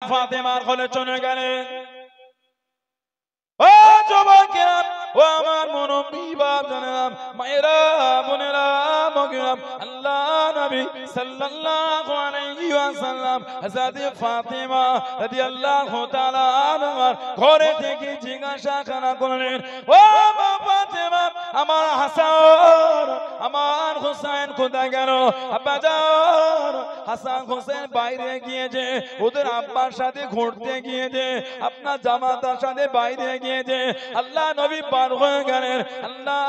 ফাতেমার কোলে চলে গেলেন। ও যুবকেরা, ও আমার মুরব্বি বাপ জানেরাম, মায়েরা, বোনেরা, মগিরাম, আল্লাহ নবী সাল্লাল্লাহু আলাইহি ওয়াসাল্লাম হযরত ফাতেমা রাদিয়াল্লাহু তাআলা আনহার ঘরে থেকে জিজ্ঞাসা করলেন, ও মা ফাতেমা, আমার হাসান আমার হোসেন কোথায় গেল? আব্বাজান, হাসান হোসেন বাইরে গিয়েছে, ওদের আব্বার সাথে ঘুরতে গিয়েছে, আপনার জামাতার সাথে বাইরে গিয়েছে। আল্লাহ নবী পার হয়ে গেলেন। আল্লাহ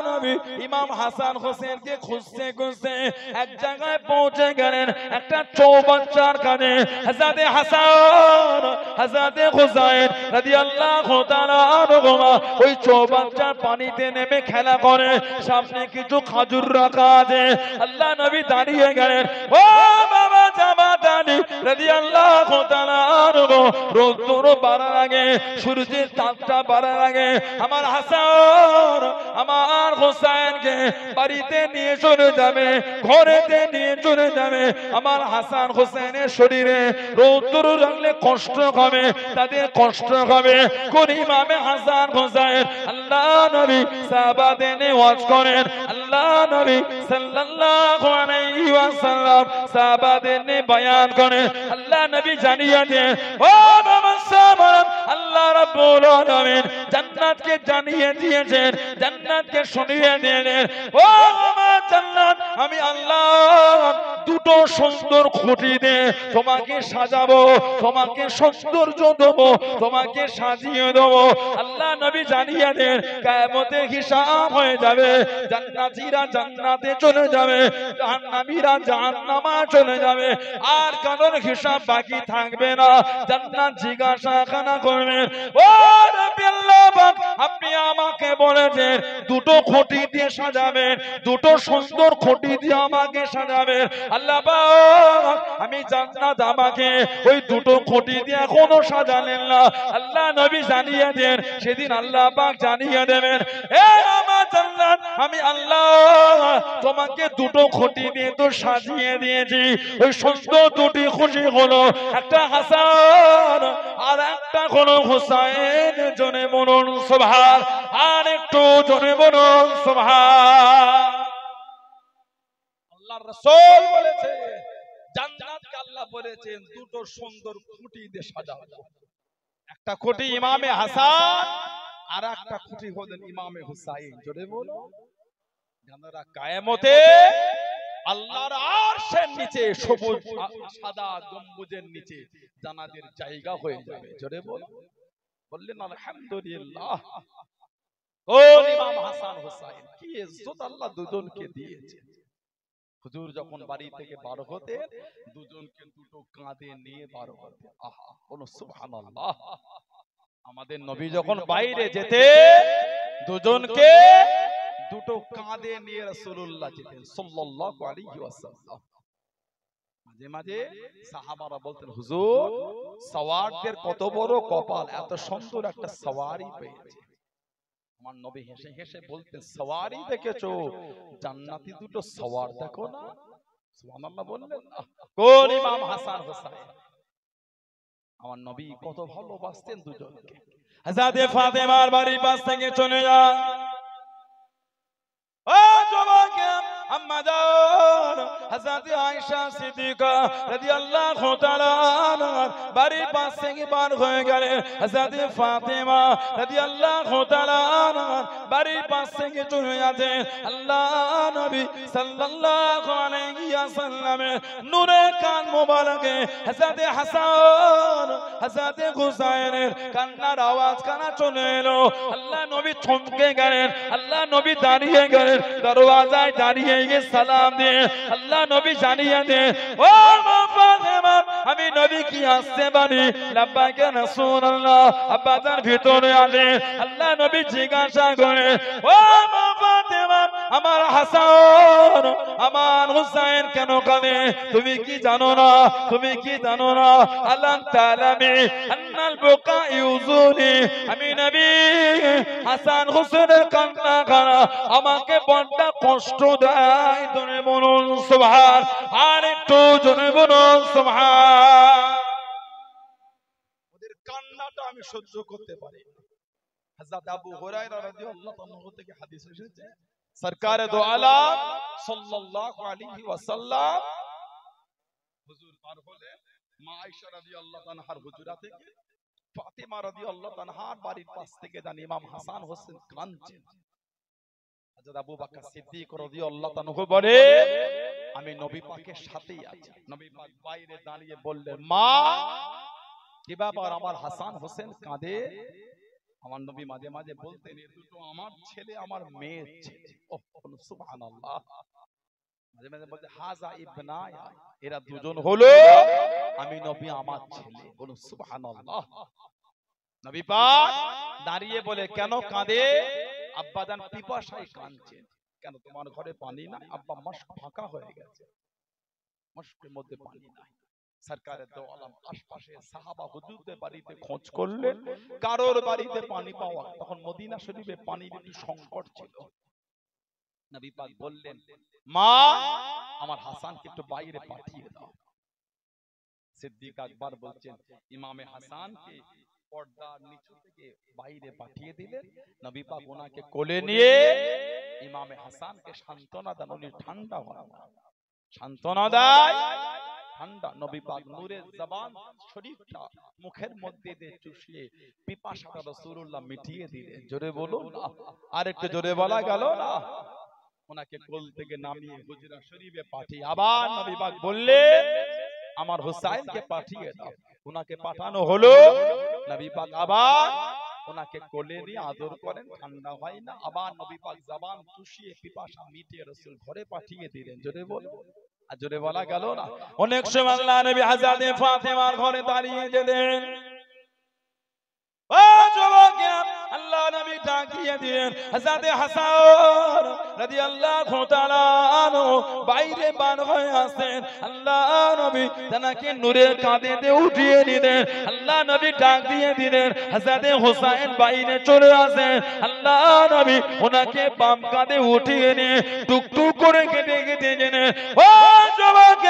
নবী ইমাম হাসান হোসেনকে খুঁজতে খুঁজতে এক জায়গায় পৌঁছে গেলেন, একটা চৌবাচ্চার কাছে। হযরতে হাসান, হযরতে হুসাইন রাদিয়াল্লাহু তাআলা আনহুমা ওই চৌবাচ্চার পানিতে নেমে খেলা করে, সামনে কিছু খাজুর রাখা আছে। আল্লাহ নবী দাঁড়িয়ে গেলেন। ও বাবা জামাতানি রাদিয়াল্লাহু তাআলা আনহু, রোদ বাড়ার আগে, সূর্যের তাপটা বাড়ার আগে আমার হাসান আমার হোসেনকে বাড়িতে নিয়ে চলে যাবে, ঘরেতে নিয়ে চলে যাবে। আমার হাসান হোসেনের শরীরে রৌদ্র লাগলে কষ্ট হবে, তাদের কষ্ট হবে। কোন ইমামে হাসান হোসেন আল্লাহ নবী সাহাবাদের নিয়ে ওয়াজ করেন। আল্লাহ নবী সাল্লাল্লাহু আলাইহি ওয়াসাল্লাম সাহাবাদের নিয়ে বয়ান করেন। আল্লাহ নবী জানিয়ে দেন, ও বাবা সাহাবারা, আল্লাহ রাব্বুল আলামিন জান্নাতকে জানিয়ে দিয়েছেন, জান্নাতকে শুনিয়ে দিয়েছেন। ও আমার জান্নাত, আমি আল্লাহ দুটো সুন্দর খুঁটি দিয়ে তোমাকে সাজাবো, তোমাকে সৌন্দর্য দেবো, তোমাকে সাজিয়ে দেবো। আল্লাহ নবী জানিয়ে দেন, কিয়ামতের হিসাব হয়ে যাবে, জান্নাতীরা জান্নাতে চলে যাবে, জাহান্নামীরা জাহান্নামে চলে যাবে, আর কারোর হিসাব বাকি থাকবে না। জান্নাত জিজ্ঞাসা করবেন, ও রাব্বি আল্লাহ পাক, আপনি আমাকে বলেছেন দুটো খুঁটি দিয়ে সাজাবেন, দুটো সুন্দর খুঁটি দিয়ে আমাকে সাজাবেন। আল্লাহ পাক, আমি জান্নাত আমাকে ওই দুটো খুঁটি দিয়ে এখনো সাজালেন না। আল্লাহ নবী জানিয়ে দেন, সেদিন আল্লাহ পাক জানিয়ে দেবেন, এ আমার জান্নাত, আমি আল্লাহ তোমাকে দুটো খুঁটি দিয়ে তো সাজিয়ে দিয়েছি। ওই সুন্দর দুটি খুশি হলো, একটা হাসান আর একটা হলো হুসাইন। জনে বলুন সুবহান, আর একটু জনে বলুন সুবহান। আল্লাহর রাসূল বলেছে, জান্নাতকে আল্লাহ বলেছেন দুটো সুন্দর খুঁটি দিয়ে সাজানো। একটা খুঁটি ইমামে হাসান, আর একটা খুঁটি হলেন ইমামে হুসাইন। জোরে বলো, জানারা কিয়ামতে আল্লাহর আরশের নিচে সবুজ সাদা গম্বুজের নিচে জান্নাতের জায়গা হয়ে যাবে। জোরে বলো, বললেন আলহামদুলিল্লাহ। কোন ইমাম হাসান হুসাইন, কি ইজ্জত আল্লাহ দুজনকে দিয়েছে। হুজুর যখন বাড়ি থেকে বার হতেন, দুজনকে দুটো কাঁধে নিয়ে বার হতেন। আহা, বলো সুবহানাল্লাহ। আমাদের নবী যখন বাইরে যেতে, দুজনকে দুটো কাঁধে নিয়ে রাসূলুল্লাহ যেতেন সাল্লাল্লাহু আলাইহি ওয়াসাল্লাম। মাঝে মাঝে সাহাবারা বলতেন, হুজুর সওয়ারদের কত বড় কপাল, এত সুন্দর একটা সওয়ারি পেয়েছে। আমার নবী হেসে হেসে বলতেন, সওয়ারি দেখেছো? জান্নাতি দুটো সওয়ার দেখো না। সুবহানাল্লাহ বললেন না? কোন ইমাম হাসান হোসেন। আমার নবী কত ভালোবাসতেন দুজনকে। হযরত ফাতেমার বাড়ির পাশ থেকে চলে যান। ও যুবকেরা, আম্মা জান হযরত আয়েশা সিদ্দিকা রাদিয়াল্লাহু তাআলা আনহা বাড়ির পাশ থেকে পার হয়ে গেলেন। হযরত ফাতেমা রাদিয়াল্লাহু তাআলা আনহা বাড়ির পাশ থেকে চলে যাচ্ছেন। আল্লাহ নবী সাল্লাল্লাহু আলাইহি ওয়াসাল্লামের নূরের কান মোবারকে হযরত হাসান হযরত হুসাইনের কান্নার আওয়াজ কানা চলে এলো। আল্লাহ নবী থমকে গেলেন। আল্লাহ নবী দাঁড়িয়ে গেলেন, দরওয়াজায় দাঁড়িয়ে গিয়ে সালাম দিয়ে আল্লাহ নবী জানিয়ে দেন, ও মা ফাতেমা, আমি নবী কি আসতে পারি? লাব্বাইক ইয়া রাসূলুল্লাহ। আব্বাজান ভিতরে আসে। আল্লাহ নবী জিজ্ঞাসা করে, ও মা ফাতেমা, আমার হাসান আমার হুসাইন কেন কাঁদে? তুমি কি জানো না? তুমি কি জানো না? আল্লাহ তাআলামি আন্নাল বুকা ইউজুনি, আমি নবী হাসান হুসাইনের কান্না করা আমাকে বড় কষ্ট দেয়। জোরে বলুন সুবহান, আর একটু জোরে বলুন সুবহান। কান্নাটা আমি সহ্য করতে পারি না। হযরত আবু হুরায়রা রাদিয়াল্লাহু আনহু থেকে হাদিস এসেছে, সরকারে দো আলম সাল্লাল্লাহু আলাইহি ওয়াসাল্লাম হুজুর পার হলেন মা আয়েশা রাদিয়াল্লাহু আনহার হুজরা থেকে, ফাতিমা রাদিয়াল্লাহু আনহার বাড়ির পাশ থেকে যান ইমাম হাসান হোসেন কাঁদছেন। হযরত আবু বকর সিদ্দিক রাদিয়াল্লাহু আনহু বলে, আমি নবী পাকের সাথেই আছি। নবী পাক বাইরে দাঁড়িয়ে বললেন, মা কি ব্যাপার, আমার হাসান হোসেন কাঁদে? আমার নবী মাঝে মাঝে বলতেন, এ দুটো আমার ছেলে, আমার মেয়ের ছেলে। ওহ সুবহানাল্লাহ। মাঝে মাঝে বলতে হাজা ইবনায়া, এরা দুজন হলো আমি নবী আমার ছেলে। বলুন সুবহানাল্লাহ। নবী পাক দাঁড়িয়ে বলে, কেন কাঁদে? আব্বাজান পিপাসায় কাঁদছেন। কেন, তোমার ঘরে পানি নাই? আব্বা মস্ক ফাঁকা হয়ে গেছে, মস্কের মধ্যে পানি নাই। সরকারে দো আলম আশপাশে সাহাবা হুজুরদের বাড়িতে খোঁজ করলেন, কারোর বাড়িতে পানি পাওয়া, তখন মদিনা শরীফে পানির একটু সংকট ছিল। নবী পাক বললেন, মা আমার হাসানকে একটু বাইরে পাঠিয়ে দাও। সিদ্দিক আকবর বলছেন, ইমামে হাসানকে পর্দার নিচু থেকে বাইরে পাঠিয়ে দিলেন। নবী পাক ওনাকে কোলে নিয়ে ইমামে হাসানকে সান্ত্বনা দেন, উনি ঠান্ডা হন, সান্ত্বনা দেয় ঠান্ডা। নবী পাক নূরের জবান শরীফটা মুখের মধ্যে দিয়ে চুষিয়ে পিপাসাটা রাসূলুল্লাহ মিটিয়ে দিলেন। জোরে বলুন না, আর একটু জোরে বলা গেল না। ওনাকে কোল থেকে নামিয়ে হুজরা শরীফে পাঠিয়ে আবার নবী পাক বললেন, আমার হুসাইনকে পাঠিয়ে দাও। ওনাকে পাঠানো হলো। নবী পাক আবার ওনাকে কোলে নিয়ে আদর করেন, ঠান্ডা হয় না। আবার নবী পাক জবান চুষিয়ে পিপাসা মিটিয়ে রাসূল ঘরে পাঠিয়ে দিলেন। জোরে বলুন, আর জোরে বলা গেল না। অনেক সময় আল্লাহ নবী হযরত ফাতেমার ঘরে দাঁড়িয়ে যেতেন। ও যুবক, আল্লাহ নবী ডাক দিয়ে দিলেন, হযরত হাসান রাদিয়াল্লাহু তাআলা আনহু বাইরে বার হয়ে আসেন। আল্লাহ নবী তাকে নূরের কাঁধেতে উঠিয়ে নিলেন। আল্লাহ নবী ডাক দিয়ে দিলেন, হযরত হুসাইন বাইরে চলে আসেন। আল্লাহ নবী ওনাকে বাম কাঁধে উঠিয়ে নিয়ে টুকটুক করে কেটে কেটে গেলেন। ও যুবক,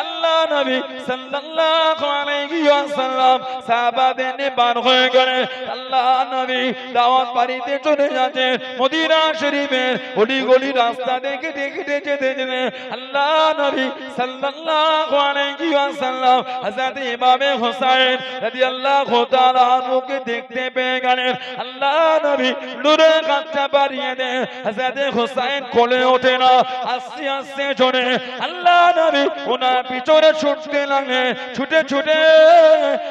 আল্লাহ নবী সাল্লাল্লাহু আলাইহি ওয়াসাল্লাম সাহাবাদের নিয়ে বার হয়ে গেলেন। আল্লাহ নবী দাওয়াত বাড়িতে চলে যাচ্ছেন। মদিনা শরীফের অলি গলি রাস্তা দেখে দেখে যেতে যেতে আল্লাহ নবী সাল্লাল্লাহু আলাইহি ওয়াসাল্লাম হযরত ইমামে হুসাইন রাদিয়াল্লাহু তাআলা আনহুকে দেখতে পেয়ে গেলেন। আল্লাহ নবী নূরের কাঁধটা বাড়িয়ে দেন। হযরত হুসাইন কোলে ওঠে না, আস্তে আস্তে চলে আল্লাহ নবী ওনার পিছনে ছুটতে লাগলেন। ছুটে ছুটে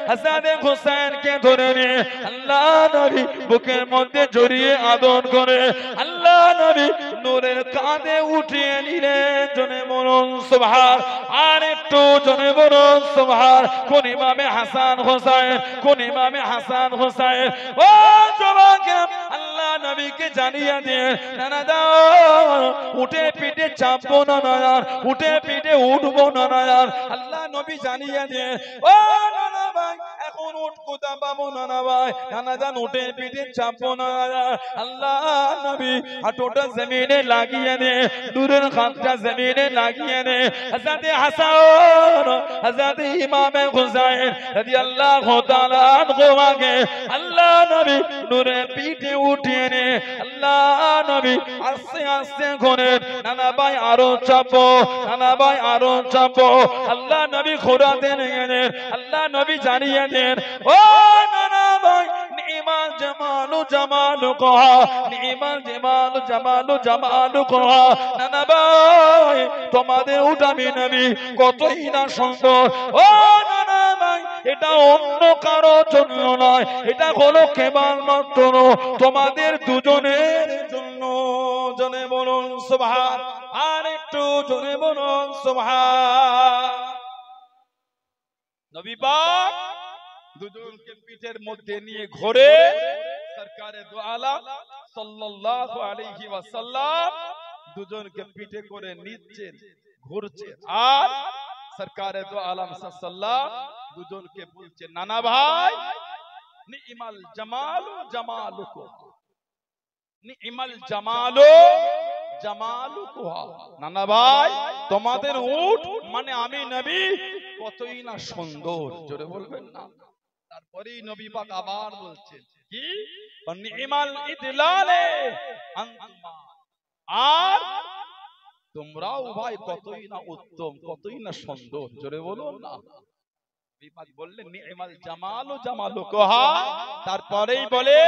হযরত হুসাইনকে ধরে নিয়ে আল্লাহ নবী বুকের মধ্যে জড়িয়ে আদর করে আল্লাহ নবী নূরের কাঁধে উঠিয়ে নিলেন। জনে বলুন সুবহান, আর একটু জনে বলুন সুবহান। কোন ইমামে হাসান হোসেন, কোন ইমামে হাসান হোসেন। ও যুবক, আল্লাহ নবীকে জানিয়ে দিয়ে নানা দাও উঠে পিঠে চাপবো না, উঠে পিঠে উঠবো না। আল্লাহ নবী জানিয়ে দিয়ে, ও নানা ভাই এখন উঠ কোথা পাবো নানা ভাই, নানা জান উঠে পিঠে চাপবো না। আল্লাহ নবী হাঁটুটা জমিনে লাগিয়ে দে, নূরের কাঁধটা জমিনে লাগিয়ে দে। হযরত হাসান হযরত ইমামে হুসাইন রাদিয়াল্লাহু তাআলা আনহুকে আল্লাহ নবী নূরের পিঠে উঠিয়ে নে। আল্লাহ নবী আস্তে আস্তে করে নানা ভাই আরো চাপো, নানা ভাই আরো চাপো। আল্লাহ নবী ঘোরাতে গেলেন। আল্লাহ নবী জানিয়ে দেন, ও নানা ভাই নিমাল জামালু জামালু কহা, নিমাল জামালু জামালু জামালু কহা। নানা ভাই তোমাদের উঠামি নবী কতই না সুন্দর। ও নানা ভাই এটা অন্য কারো জন্য নয়, এটা হলো কেবলমাত্র তোমাদের দুজনের জন্য। জনে বলুন সুবহান, আর একটু জনে বলুন সুবহান। নবী পাক দুজনকে পিঠের মধ্যে নিয়ে ঘোরে সরকারে দো আলম সাল্লাল্লাহু আলাইহি ওয়াসাল্লাম দুজনকে পিঠে করে নিচ্ছেন, ঘুরছেন। আর সরকারে দো আলম সাল্লাল্লাহু দুজনকে বলছেন, নানা ভাই নিমাল জামালু জামালুকুম, নিমাল জামালু জামালুকুহা। নানা ভাই তোমাদের উট মানে আমি নবী কতই না সুন্দর। জোরে বলবেন না। তারপরে তারপরেই নবী পাক আবার বলছেন কি নিমাল ইদলালে আনতুমা, আর তোমরাও ভাই কতই না উত্তম, কতই না সুন্দর, জোরে বলুন না। নবী পাক বললেন নিমাল জামালু জামালুকুহা, তারপরেই বলে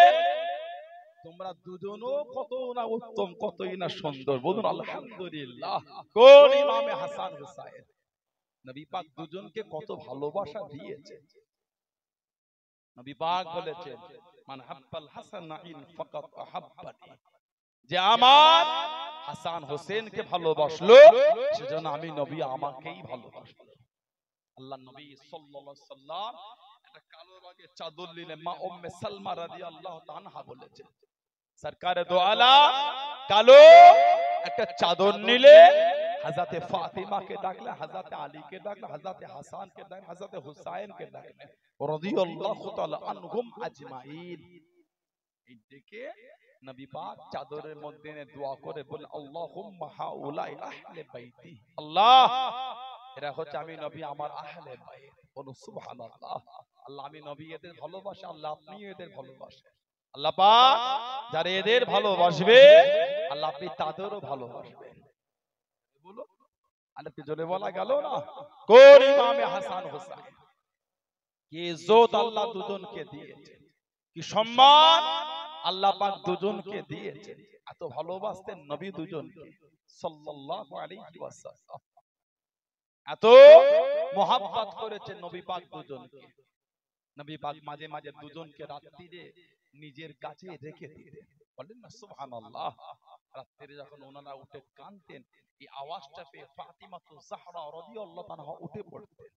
তোমরা দুজনও কত না উত্তম, কতই না সুন্দর, বলুন আলহামদুলিল্লাহ। কোন ইমামে হাসান হুসাইন, নবী পাক দুজনকে কত ভালোবাসা দিয়েছে। নবী পাক বলেছেন মান হাব্বাল হাসানাইন ফাকাত আহাব্বানি, যে আমার হাসান হোসেনকে ভালোবাসলো সেজন্য আমি নবী আমাকেই ভালোবাসলো। আল্লাহ নবী সাল্লাল্লাহু আলাইহি সাল্লাম একটা কালো রঙের চাদর নিলেন, মা উম্মে সালমা রাদিয়াল্লাহু তাআলা বলেছেন সরকারে দো আলাম কালো একটা চাদর নিলে হযরতে ফাতিমাকে ডাকলে, হযরতে আলীকে ডাকলে, হযরতে হাসানকে ডাকলে, হযরতে হুসাইনকে ডাকলে রাদিয়াল্লাহু তাআলা আনহুম আজমাইন। এই দেখে নবী পাক চাদরের মধ্যে দোয়া করে বলেন আল্লাহুম্মা হাউলাই আহলে বাইতি, আল্লাহ এরা হচ্ছে আমি নবী আমার আহলে বাইত, বলুন সুবহানাল্লাহ। আল্লাহ আমি নবী এদের ভালোবাসি, আল্লাহ আপনি এদের ভালোবাসেন। আল্লাহ পাক যারা এদের ভালোবাসবে আল্লাহ আপনি তাদেরও ভালোবাসবেন। বলো আরেকটু জোরে বলা গেল না। কোন ইমামে হাসান হোসেন, কি ইজ্জত আল্লাহ দুজনকে দিয়েছেন, কি সম্মান আল্লাহ পাক দুজনকে দিয়েছেন। এত ভালোবাসতেন নবী দুজনকে সাল্লাল্লাহু আলাইহি ওয়াসাল্লাম, এত মোহাব্বত করেছেন নবী পাক দুজনকে। নবী পাক মাঝে মাঝে দুজনকে রাত্রিরে নিজের কাছে রেখে দিতেন, বলেন না সুবহানাল্লাহ। রাত্রিরে যখন ওনারা উঠে কাঁদতেন, এই আওয়াজটা পেয়ে ফাতিমা জাহরা রাদিয়াল্লাহু তাআলা উঠে পড়তেন।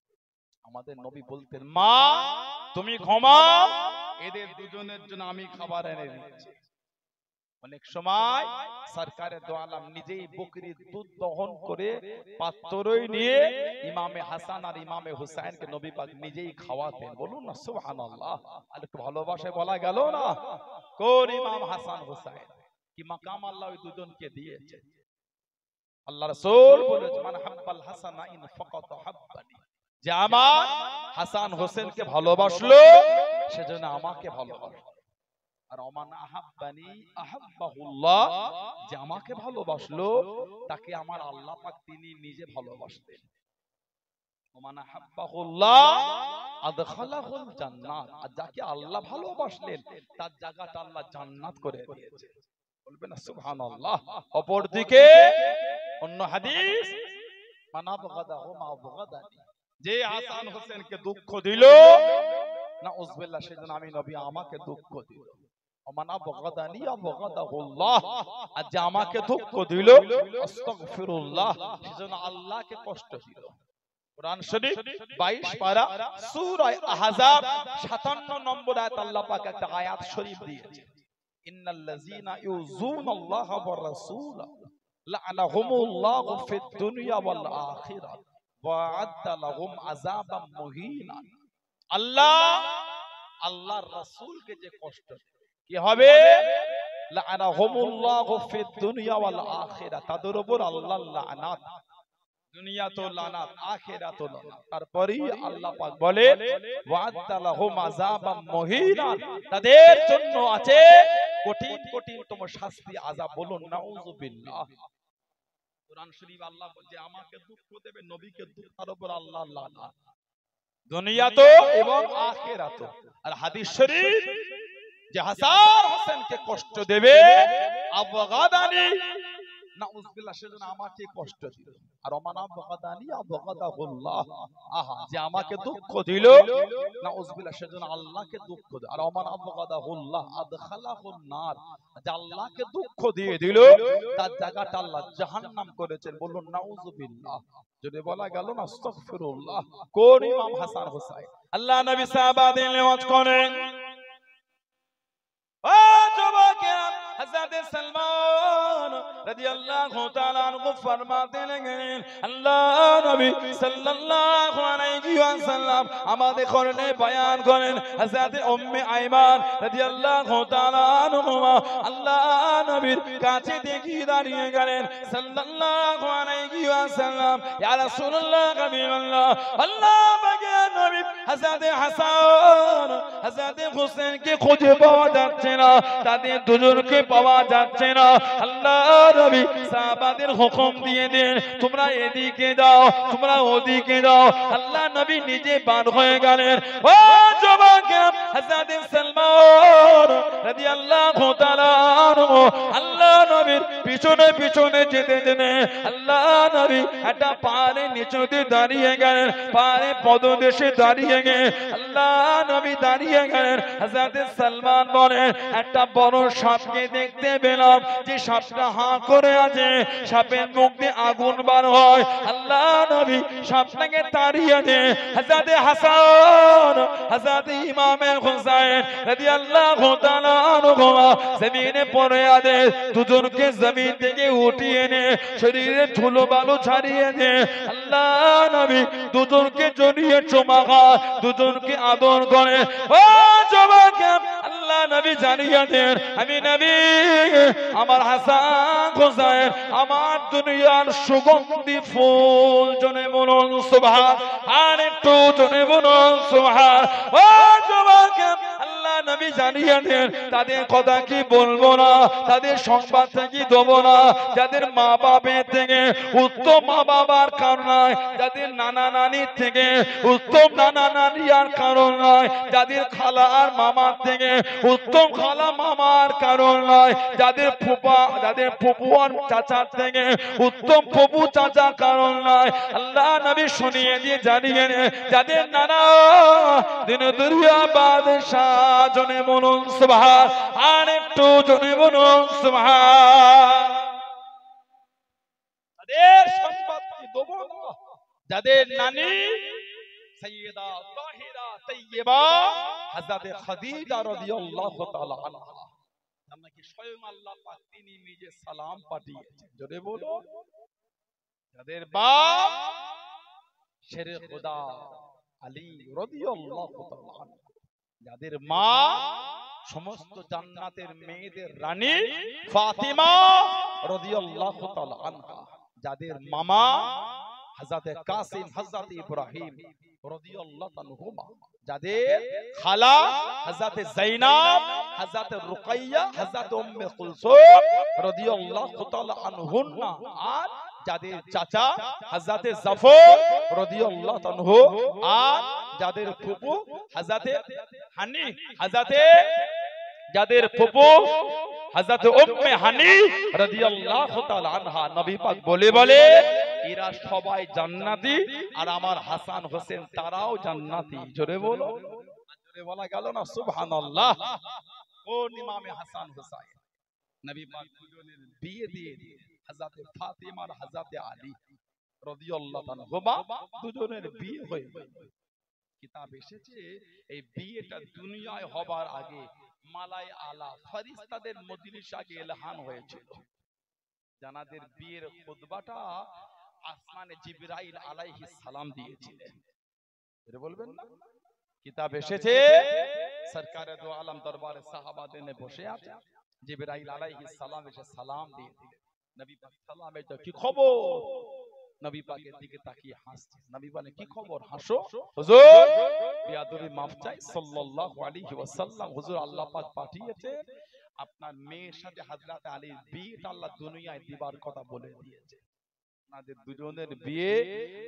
আমাদের নবী বলতেন মা তুমি ঘুমাও, এদের দুজনের জন্য আমি খাবার এনে দিচ্ছি। অনেক সময় সরকারে দো আলম নিজেই বকরির দুধ দহন করে পাত্রই নিয়ে ইমামে হাসান আর ইমামে হুসাইনকে নবী পাক নিজেই খাওয়াতেন, বলুন না সুবহানাল্লাহ। আর একটু ভালোবাসায় বলা গেল না। কোন ইমাম হাসান হুসাইন, কি মাকাম আল্লাহ ওই দুজনকে দিয়েছে। আল্লাহ রাসূল বলেছেন মান হাব্বাল হাসানাইন ফাকাত হাব্বানি, যে আমার হাসান হোসেনকে ভালোবাসলো সেজন্য আমাকে ভালোবাসলো। আর ওমান আহাব্বানি আহাব্বাহুল্লাহ, যে আমাকে ভালোবাসলো তাকে আমার আল্লাহ পাক তিনি নিজে ভালোবাসতেন। ওমান আহাব্বাহুল্লাহ আদখালাহুল জান্নাত, আর যাকে আল্লাহ ভালোবাসলেন তার জায়গাটা আল্লাহ জান্নাত করে দিয়েছেন, বলবেন না সুবহানাল্লাহ। অপরদিকে অন্য হাদিস মান আবগাদাহু মা আবগাদানি, যে হাসান হোসেনকে দুঃখ দিল না উযবিল্লাহ সেজন্য আমি নবী আমাকে দুঃখ দিল। ওমান আবগাদানি আবগাদাহুল্লাহ, আর যে আমাকে দুঃখ দিল আস্তাগফিরুল্লাহ সেজন্য আল্লাহকে কষ্ট দিল। কুরআন শরীফ 22 পারা সূরা আহজাব 57 নম্বর আয়াত আল্লাহ পাক একটা আয়াত শরীফ দিয়েছে, ইন্নাল্লাযীনা ইউযুনাল্লাহা ওয়া রাসূলা লা'নাহুমুল্লাহু ফিদ দুনিয়া ওয়াল আখিরাহ ওয়া আ'আদ্দা লাহুম আযাবাম মুহিনা। আল্লাহ আল্লাহর রাসূলকে যে কষ্ট কি হবে, লা'নাহুমুল্লাহু ফিদ দুনিয়া ওয়াল আখিরাহ, তাদের উপর আল্লাহর লানাত, দুনিয়া তো লানাত আখিরাত লানাত। তারপরে আল্লাহ পাক বলে ওয়া আ'আদ্দা লাহুম আযাবাম মুহিনা, তাদের জন্য আছে কঠিন কঠিনতম শাস্তি আযাব, বলুন নাউযুবিল্লাহ। কুরআন শরীফ আল্লাহ বলে আমাকে দুঃখ দেবে নবীকে দুঃখ, তার উপর আল্লাহর লানাত দুনিয়াতে এবং আখিরাতে। আর হাদিস শরীফ যে হাসান হোসেনকে কষ্ট দেবে আবগাদানি নাউযুবিল্লাহ সেজন্য আমাকে কষ্ট দিল। আর ওমান আবগাদানি আবগাদাহুল্লাহ, আহা যে আমাকে দুঃখ দিল নাউযুবিল্লাহ সেজন্য আল্লাহকে দুঃখ দিল। আর ওমান আবগাদাহুল্লাহ আদখালাহুন নার, যে আল্লাহকে দুঃখ দিয়ে দিল তার জায়গাটা আল্লাহ জাহান্নাম করেছেন, বলুন নাউযুবিল্লাহ। যদি বলা গেল না আস্তাগফিরুল্লাহ। কোন ইমাম হাসান হোসেন, আল্লাহ নবী সাহাবাদের নেওয়াজ করেন। ও যুবকেরা, হযরত সালমান রাদিয়াল্লাহু তাআলা আনহু ফরমাতে লাগলেন আল্লাহ নবী সাল্লাল্লাহু আলাইহি ওয়াসাল্লাম আমাদের করনে বয়ান করেন হযরত উম্মে আইমান রাদিয়াল্লাহু তাআলা আনহা আল্লাহ নবীর কাছে দেখি দাঁড়িয়ে গেলেন সাল্লাল্লাহু আলাইহি ওয়াসাল্লাম, ইয়া রাসূলুল্লাহ হাবিবাল্লাহ, আল্লাহ পাকের নবী হযরত হাসান হযরত হোসেনকে খুঁজে পাওয়া যাচ্ছে না, তাদের দুজনকে পাওয়া যাচ্ছে না। আল্লাহ নবী সাহাবাদের হুকুম দিয়ে দেন, তোমরা এদিকে যাও, তোমরা ওদিকে যাও। আল্লাহ নবী নিজে বার হয়ে গেলেন। ও যুবকেরা, হযরত সালমান রাদিয়াল্লাহু তাআলা আনহু আল্লাহ নবীর পিছনে পিছনে যেতে যেতে আল্লাহ নবী একটা পাহাড়ের নিচুতে দাঁড়িয়ে গেলেন, পাহাড়ের পদদেশে দাঁড়িয়ে গিয়ে আল্লাহ নবী দাঁড়িয়ে গেলেন। হযরত সালমান বলেন, একটা বড় সাপকে দেখতে পেলাম, যে সাপটা হাঁ করে আছে, সাপের মুখ দিয়ে আগুন বার হয়। আল্লাহ নবী সাপটাকে তাড়িয়ে দেন। হযরত হাসান, হযরত ইমামে হুসাইন রাদিয়াল্লাহু তাআলা আনহু জমিনে পড়ে আছে, দুজনকে জমিন থেকে উঠিয়ে এনে শরীরে ধুলো বালু ছাড়িয়ে দে। আল্লাহ নবী দুজনকে জড়িয়ে চুমা খায়, দুজনকে আদর করে। ও যুবক, আল্লাহ নবী জানিয়ে দেন, আমি নবী, আমার হাসান হোসেন আমার দুনিয়ার সুগন্ধি ফুল। জনে বলুন সুবহান, আর একটু জনে বলুন সুবহান। ও যুবক, আল্লাহ নবী জানিয়ে দেন, তাদের কথা কি বলবো না, তাদের সংবাদ কি দেবো না, যাদের মা বাবার থেকে উত্তম মা বাবার কারণ নয়, যাদের নানা নানির থেকে উত্তম নানা নানি আর কারণ নয়, যাদের খালা আর মামার থেকে উত্তম খালা মামার কারণ নয়, যাদের ফুপা যাদের ফুপু আর চাচার থেকে উত্তম ফুপু চাচার কারণ নয়। আল্লাহ নবী শুনিয়ে দিয়ে জানিয়ে, যাদের নানা দিন দুনিয়া বাদশাহ। জনে বলুন সুবহান, আর একটু জনে বলুন সুবহান। তাদের সংবাদ কি দেব না, যাদের নানি সাইয়্যিদা তাহিরা তাইয়্যিবা হযরত খাদিজা রাদিয়াল্লাহু তাআলা আনহা, নাকি স্বয়ং আল্লাহ পাক তিনি নিজে সালাম পাঠিয়েছেন। জোরে বলো, যাদের বাপ শেরে খোদা আলী রাদিয়াল্লাহু তাআলা আনহা, যাদের মা সমস্ত জান্নাতের মেয়েদের রানী ফাতিমা রাদিয়াল্লাহু তাআলা আনহা, যাদের মামা হযরত কাসিম হযরত ইব্রাহিম রাদিয়াল্লাহু আনহুমা, যাদের খালা হযরত যায়নাব হযরত রুকাইয়া হযরত উম্মে কুলসুম রাদিয়াল্লাহু তাআলা আনহুন্না, আর যাদের চাচা হযরত জাফর রাদিয়াল্লাহু আনহু, আর যাদের ফুফু হযরত হানি, যাদের ফুফু হযরত উম্মে হানি রাদিয়াল্লাহু তাআলা আনহা, নবী পাক বলে বলে এরা সবাই জান্নাতি, আর আমার হাসান হোসেন তারাও জান্নাতি। জোরে বলো, জোরে বলা গেল না সুবহানাল্লাহ। কোন ইমামে হাসান হোসেন, নবী পাক দুজনের বিয়ে দিয়ে হযরত ফাতিমা আর হযরত আলী রাদিয়াল্লাহু আনহুমা দুজনের বিয়ে হয়ে গেল। কিতাব এসেছে এই বিয়েটা দুনিয়ায় হবার আগে মালাই আলা ফেরেশতাদের মজলিস আগে এলান হয়েছিল। জানাদের বিয়ের খুতবাটা আসমানে জিবরাইল আলাইহিস সালাম দিয়েছিলেন। এর বলবেন না, কিতাব এসেছে সরকারে দো আলম দরবারে সাহাবাদের নে বসে আছে, জিবরাইল আলাইহিস সালাম এসে সালাম দিয়ে দিলেন। নবী পাক সালামে তো কি খবর, নবী পাকের দিকে তাকিয়ে হাসছে। নবী বলে, কি খবর, হাসো। হুজুর বিয়াদবি মাফ চাই সাল্লাল্লাহু আলাইহি ওয়াসাল্লাম, হুজুর আল্লাহ পাক পাঠিয়েছে আপনার মেয়ের সাথে হযরত আলীর বিয়েটা আল্লাহ দুনিয়ায় দিবার কথা বলে দিয়েছে। আপনাদের দুজনের বিয়ে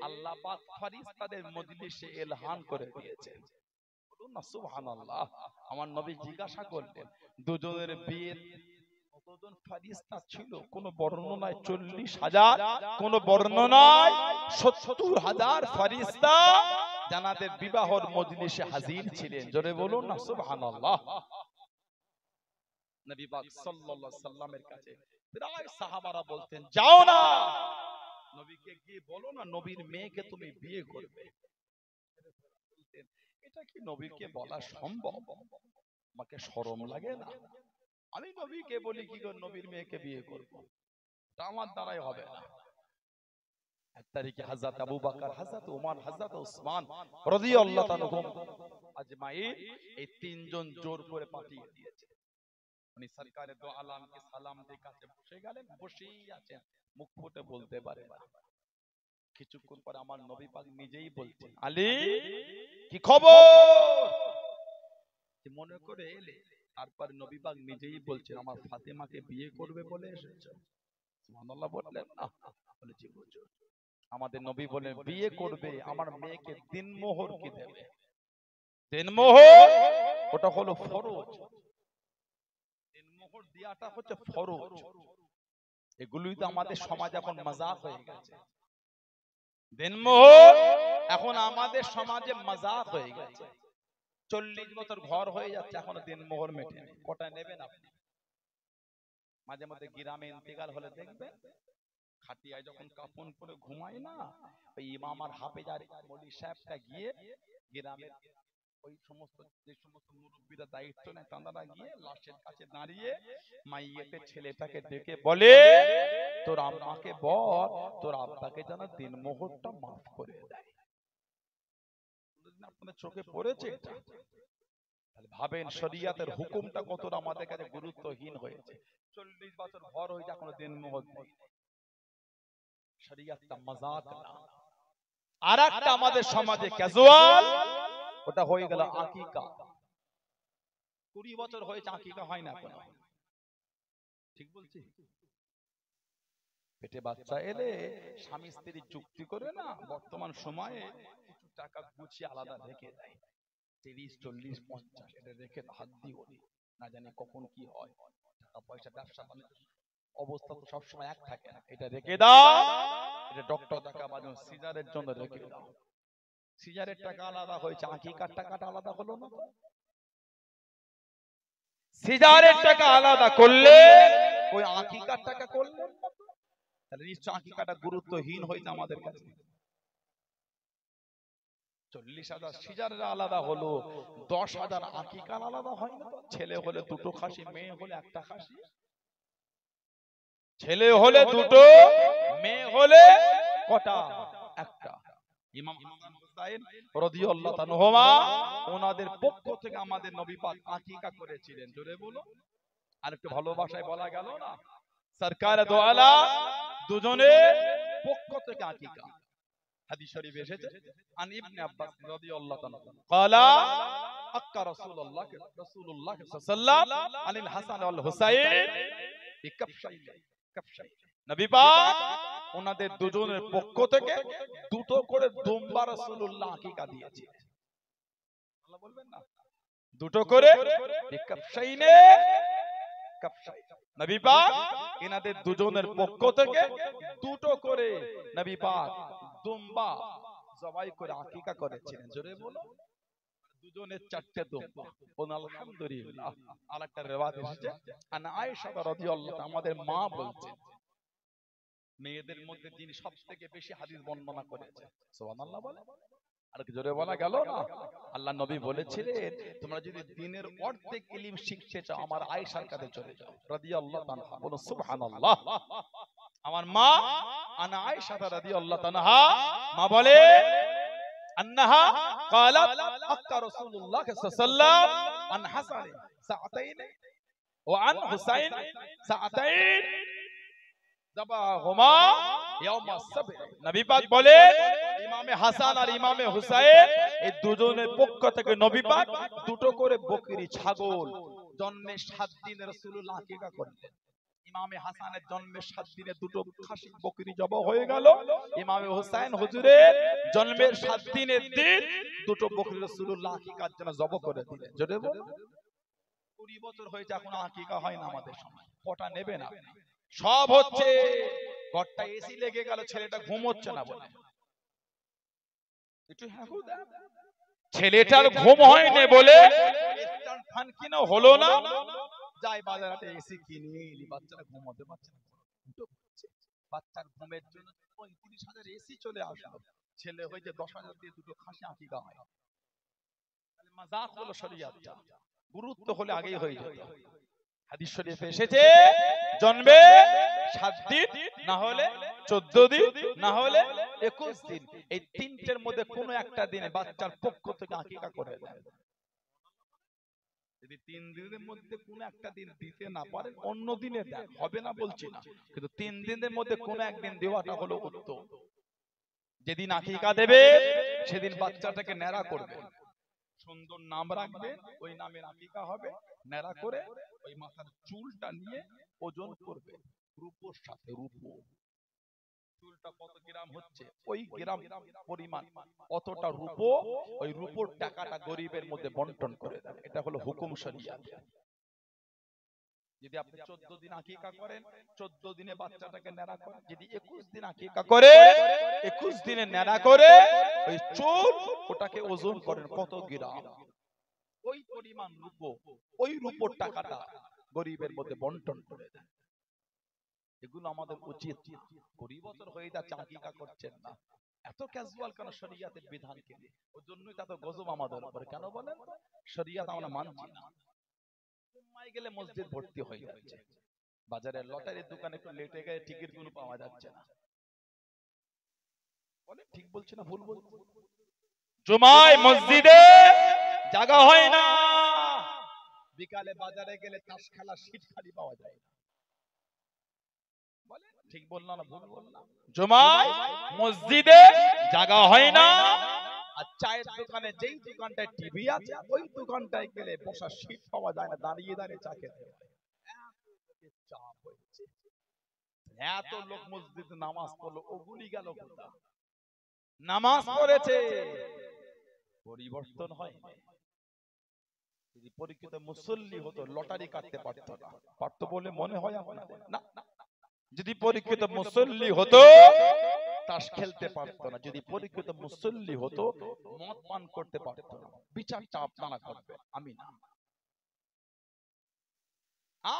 আল্লাহ পাক ফেরেশতাদের মজলিসে এলান করে দিয়েছে। বলুন না সুবহানাল্লাহ। আমার নবী জিজ্ঞাসা করলেন, দুজনের বিয়ে কতজন ফেরেশতা ছিল? কোন বর্ণনায় 40,000, কোন বর্ণনায় 70,000 ফেরেশতা জানাদের বিবাহর মজলিসে হাজির ছিলেন। জোরে বলুন না সুবহানাল্লাহ। নবী পাক সাল্লাল্লাহু আলাইহি সাল্লামের কাছে প্রায় সাহাবারা বলতেন, যাও না নবীকে গিয়ে বলো না নবীর মেয়েকে তুমি বিয়ে করবে। এটা কি নবীকে বলা সম্ভব? আমাকে শরম লাগে না? আমি নবীকে বলি কি করে নবীর মেয়েকে বিয়ে করব? এটা আমার দ্বারাই হবে না। এক তারিখে হযরত আবু বকর, হযরত ওমর, হযরত ওসমান রাদিয়াল্লাহু তাআলা আজমাইন এই তিনজন জোর করে পাঠিয়ে দিয়েছে। উনি সরকারে দো আলমকে সালাম দিয়ে কাছে বসে গেলেন, বসেই আছেন, মুখ ফুটে বলতে পারে না। কিছুক্ষণ পরে আমার নবী পাক নিজেই বলছেন, আলী কি খবর? মনে করে এলে, তারপর নবী পাক নিজেই বলছেন আমার ফাতেমাকে বিয়ে করবে বলে এসেছো। সুবহানাল্লাহ বললেন না? বলেছি বুঝো, আমাদের নবী বলেন বিয়ে করবে, আমার মেয়েকে দিনমোহর কি দেবে। দিনমোহর ওটা হলো ফরজ, দিনমোহর দেওয়াটা হচ্ছে ফরজ। এগুলোই তো আমাদের সমাজ এখন মজাক হয়ে গেছে। দিনমোহর এখন আমাদের সমাজে মজাক হয়ে গেছে। 40 বছর ঘর হয়ে যাচ্ছে এখনো দিনমোহর মেটেনি। কটা নেবেন আপনি? মাঝে মধ্যে গ্রামে ইন্তেকাল হলে দেখবেন খাটিয়ায় যখন কাফন করে ঘুমায় না, ওই ইমাম আর হাফেজার মৌলভী সাহেবটা গিয়ে গ্রামের ওই সমস্ত যে সমস্ত মুরব্বীরা দায়িত্ব নেয় তাঁরা গিয়ে লাশের কাছে দাঁড়িয়ে মাইয়েতের ছেলেটাকে ডেকে বলে তোর আম্মাকে বল তোর আব্বাকে যেন দিনমোহরটা মাফ করে দেয়। আপনাদের চোখে পড়েছে এটা? ভাবেন শরিয়াতের হুকুমটা কতটা আমাদের কাছে গুরুত্বহীন হয়েছে। 40 বছর ঘর হয়েছে এখনো দিনমোহর নেই। শরিয়াতটা মজাক না। আরেকটা আমাদের সমাজে ক্যাজুয়াল, ওটা হয়ে গেল আকিকা। 20 বছর হয়েছে আকিকা হয় না কোনো। ঠিক বলছি? পেটে বাচ্চা এলে স্বামী স্ত্রী চুক্তি করে না, বর্তমান সময়ে কিছু টাকা গুছিয়ে আলাদা রেখে দেয়, 30, 40, 50 এটা রেখে হাত দিও না জানি কখন কি হয়। টাকা পয়সা ব্যবসা বাণিজ্য অবস্থা তো সবসময় এক থাকে না, এটা রেখে দাও। এটা ডক্টর দেখাবার জন্য সিজারের জন্য রেখে দাও। সিজারের টাকা আলাদা হয়েছে, আকিকার টাকাটা আলাদা হলো না। সিজারের টাকা আলাদা করলে ওই আকিকার টাকা করলে তাহলে নিশ্চয় আকিকাটা গুরুত্বহীন হয়েছে আমাদের কাছে। 40,000 সিজারের আলাদা হলো, 10,000 আকিকার আলাদা হয় না? ছেলে হলে 2টো খাসি, মেয়ে হলে 1টা খাসি। ছেলে হলে 2টো, মেয়ে হলে কটা? 1টা। ইমাম হাসান হুসাইন রাদিয়াল্লাহু তাআলা ওনাদের পক্ষ থেকে আমাদের নবী পাক আকিকা করেছিলেন। জোরে বলো। আর একটু ভালোবাসায় বলা গেল না, সরকার দো আলম দুজনের পক্ষ থেকে আকিকা। হাদিস শরীফ এসেছে আন ইবনে আব্বাস রাদিয়াল্লাহু তাআলা ক্বালা আক্কা রাসূলুল্লাহ সাল্লাল্লাহু আলাইহি ওয়াসাল্লাম আনিল হাসান ওয়াল হুসাইন বিকাফশাইন। নবী পাক ওনাদের দুজনের পক্ষ থেকে 2টো করে দুম্বা রাসূলুল্লাহ আকিকা দিয়েছে। আল্লাহ বলবেন না 2টো করে বিকাফশাইনে কাফশাইন। নবী পাক এনাদের দুজনের পক্ষ থেকে 2টো করে নবী পাক দুম্বা জবাই করে আকিকা করেছিলেন। জোরে বলো। দুজনের 4টে দুম্বা। বলুন আলহামদুলিল্লাহ। আরেকটা রিওয়ায়াত এসেছে আন আয়েশা রাদিয়াল্লাহু তাআলা আমাদের মা বলছেন, মেয়েদের মধ্যে যিনি সবথেকে বেশি হাদিস বর্ণনা করেছে। সুবহানাল্লাহ বলে। আর কি জোরে বলা গেল না? আল্লাহ নবী বলেছিলেন তোমরা যদি দ্বীনের অর্ধেক ইলম শিখতে চাও আমার আয়েশার কাছে চলে যাও রাদিয়াল্লাহু তাআলা। বলো সুবহানাল্লাহ। আমার মা আনা আয়েশা রাদিয়াল্লাহু তাআলা মা বলে আন্নাহা ক্বালাত আক্কা রাসূলুল্লাহ সাল্লাল্লাহু আলাইহি ওয়াসাল্লাম আন হাসান সাআতাইন ওয়া আন হুসাইন সাআতাইন যাবাহুমা ইয়াউমা সাবত। নবী পাক বলে ইমামে হাসান আর ইমামে হুসাইন এই দুজনের পক্ষ থেকে নবী পাক 2টো করে বকরি ছাগল জন্মের 7 দিনে রাসূলুল্লাহ আকিকা করলেন। ইমামে হাসানের জন্মের 7 দিনে 2টো খাসি বকরি জবাই হয়ে গেল। ইমামে হুসাইন হুজুরের জন্মের 7 দিনের দিন 2টো বকরি রাসূলুল্লাহ আকিকার জন্য জবাই করে দিলেন। জোরে বলুন। 20 বছর হয়েছে এখনো আকিকা হয় না আমাদের সময়। কটা নেবেন আপনি? সব হচ্ছে ঘরটা এসি লেগে গেল, ছেলেটা ঘুমোচ্ছে না বলে। একটু হ্যাঁ হুদা ছেলেটার ঘুম হয়নি বলে স্ট্যান্ড ফ্যান কিনে হলো না, যাই বাজারে এসি কিনে এলি, বাচ্চারা ঘুমোতে পারছে না। বাচ্চার ঘুমের জন্য 35,000 এসি চলে আসলো, ছেলে হয়েছে 10,000 দিয়ে 2টো খাসি আকিকা হয়। তাহলে মাযাক হলো শরীয়তটা, গুরুত্ব হলে আগেই হয়ে যেত। হাদিস শরীফে এসেছে জন্মে 7 দিন না হলে 14 দিন না হলে 21 দিন, এই 3টের মধ্যে কোনো একটা দিনে বাচ্চার পক্ষ থেকে আকিকা করে দেন। যদি 3 দিনের মধ্যে কোনো একটা দিন দিতে না পারেন অন্য দিনে দেন, হবে না বলছি না, কিন্তু 3 দিনের মধ্যে কোনো একদিন দেওয়াটা হলো উত্তম। যেদিন আকিকা দেবে সেদিন বাচ্চাটাকে ন্যাড়া করবে, সুন্দর নাম রাখবে, ওই নামের আকিকা হবে, নেড়া করে ওই মাথার চুলটা নিয়ে ওজন করবে রূপোর সাথে। রূপো চুলটা কত গ্রাম হচ্ছে, ওই গ্রাম পরিমাণ অতটা রূপো, ওই রূপোর টাকাটা গরিবের মধ্যে বন্টন করে দেন। এটা হলো হুকুম শরিয়াত। যদি আপনি 14 দিন আকিকা করেন, 14 দিনে বাচ্চাটাকে নেড়া করেন। যদি 21 দিন আকিকা করে 21 দিনে নেড়া করে ওই চুল ওটাকে ওজন করেন কত গ্রাম, ওই পরিমাণ রূপো, ওই রূপোর টাকাটা গরিবের মধ্যে বন্টন করে দেন। এগুলো আমাদের উচিত। 20 বছর হয়ে যাচ্ছে আকিকা করছেন না, এত ক্যাজুয়াল কেন শরিয়াতের বিধানকে? ওর জন্যই তো এত গজব আমাদের উপরে। কেন বলেন? শরিয়াত আমরা মানছি না। মুম্বাই গেলে মসজিদ ভর্তি হয়ে যাচ্ছে, বাজারের লটারির দোকানে একটু লেটে গেলে টিকিট গুলো পাওয়া যাচ্ছে না। বলে ঠিক বলছি না ভুল বলছি? জুমায় মসজিদে জায়গা হয় না, বিকালে বাজারে গেলে তাস খেলার সিট খালি পাওয়া যায় না। বলে ঠিক বললাম না ভুল বললাম? জুমায় মসজিদে জায়গা হয় না, আর চায়ের দোকানে যেই দোকানটায় টিভি আছে ওই দোকানটায় গেলে বসার সিট পাওয়া যায় না, দাঁড়িয়ে দাঁড়িয়ে চা খেতে হয়। চাপ হয়েছে, এত লোক মসজিদে নামাজ পড়লো, ওগুলি গেল কোথা? নামাজ পড়েছে, পরিবর্তন হয়। যদি পরীক্ষিত মুসল্লি হতো লটারি কাটতে পারতো না, পারতো বলে মনে হয় আপনাদের? না। যদি পরীক্ষিত মুসল্লি হতো তাস খেলতে পারতো না, যদি পরীক্ষিত মুসল্লি হতো মদ পান করতে পারতো না। বিচারটা আপনারা করবে, আমি না।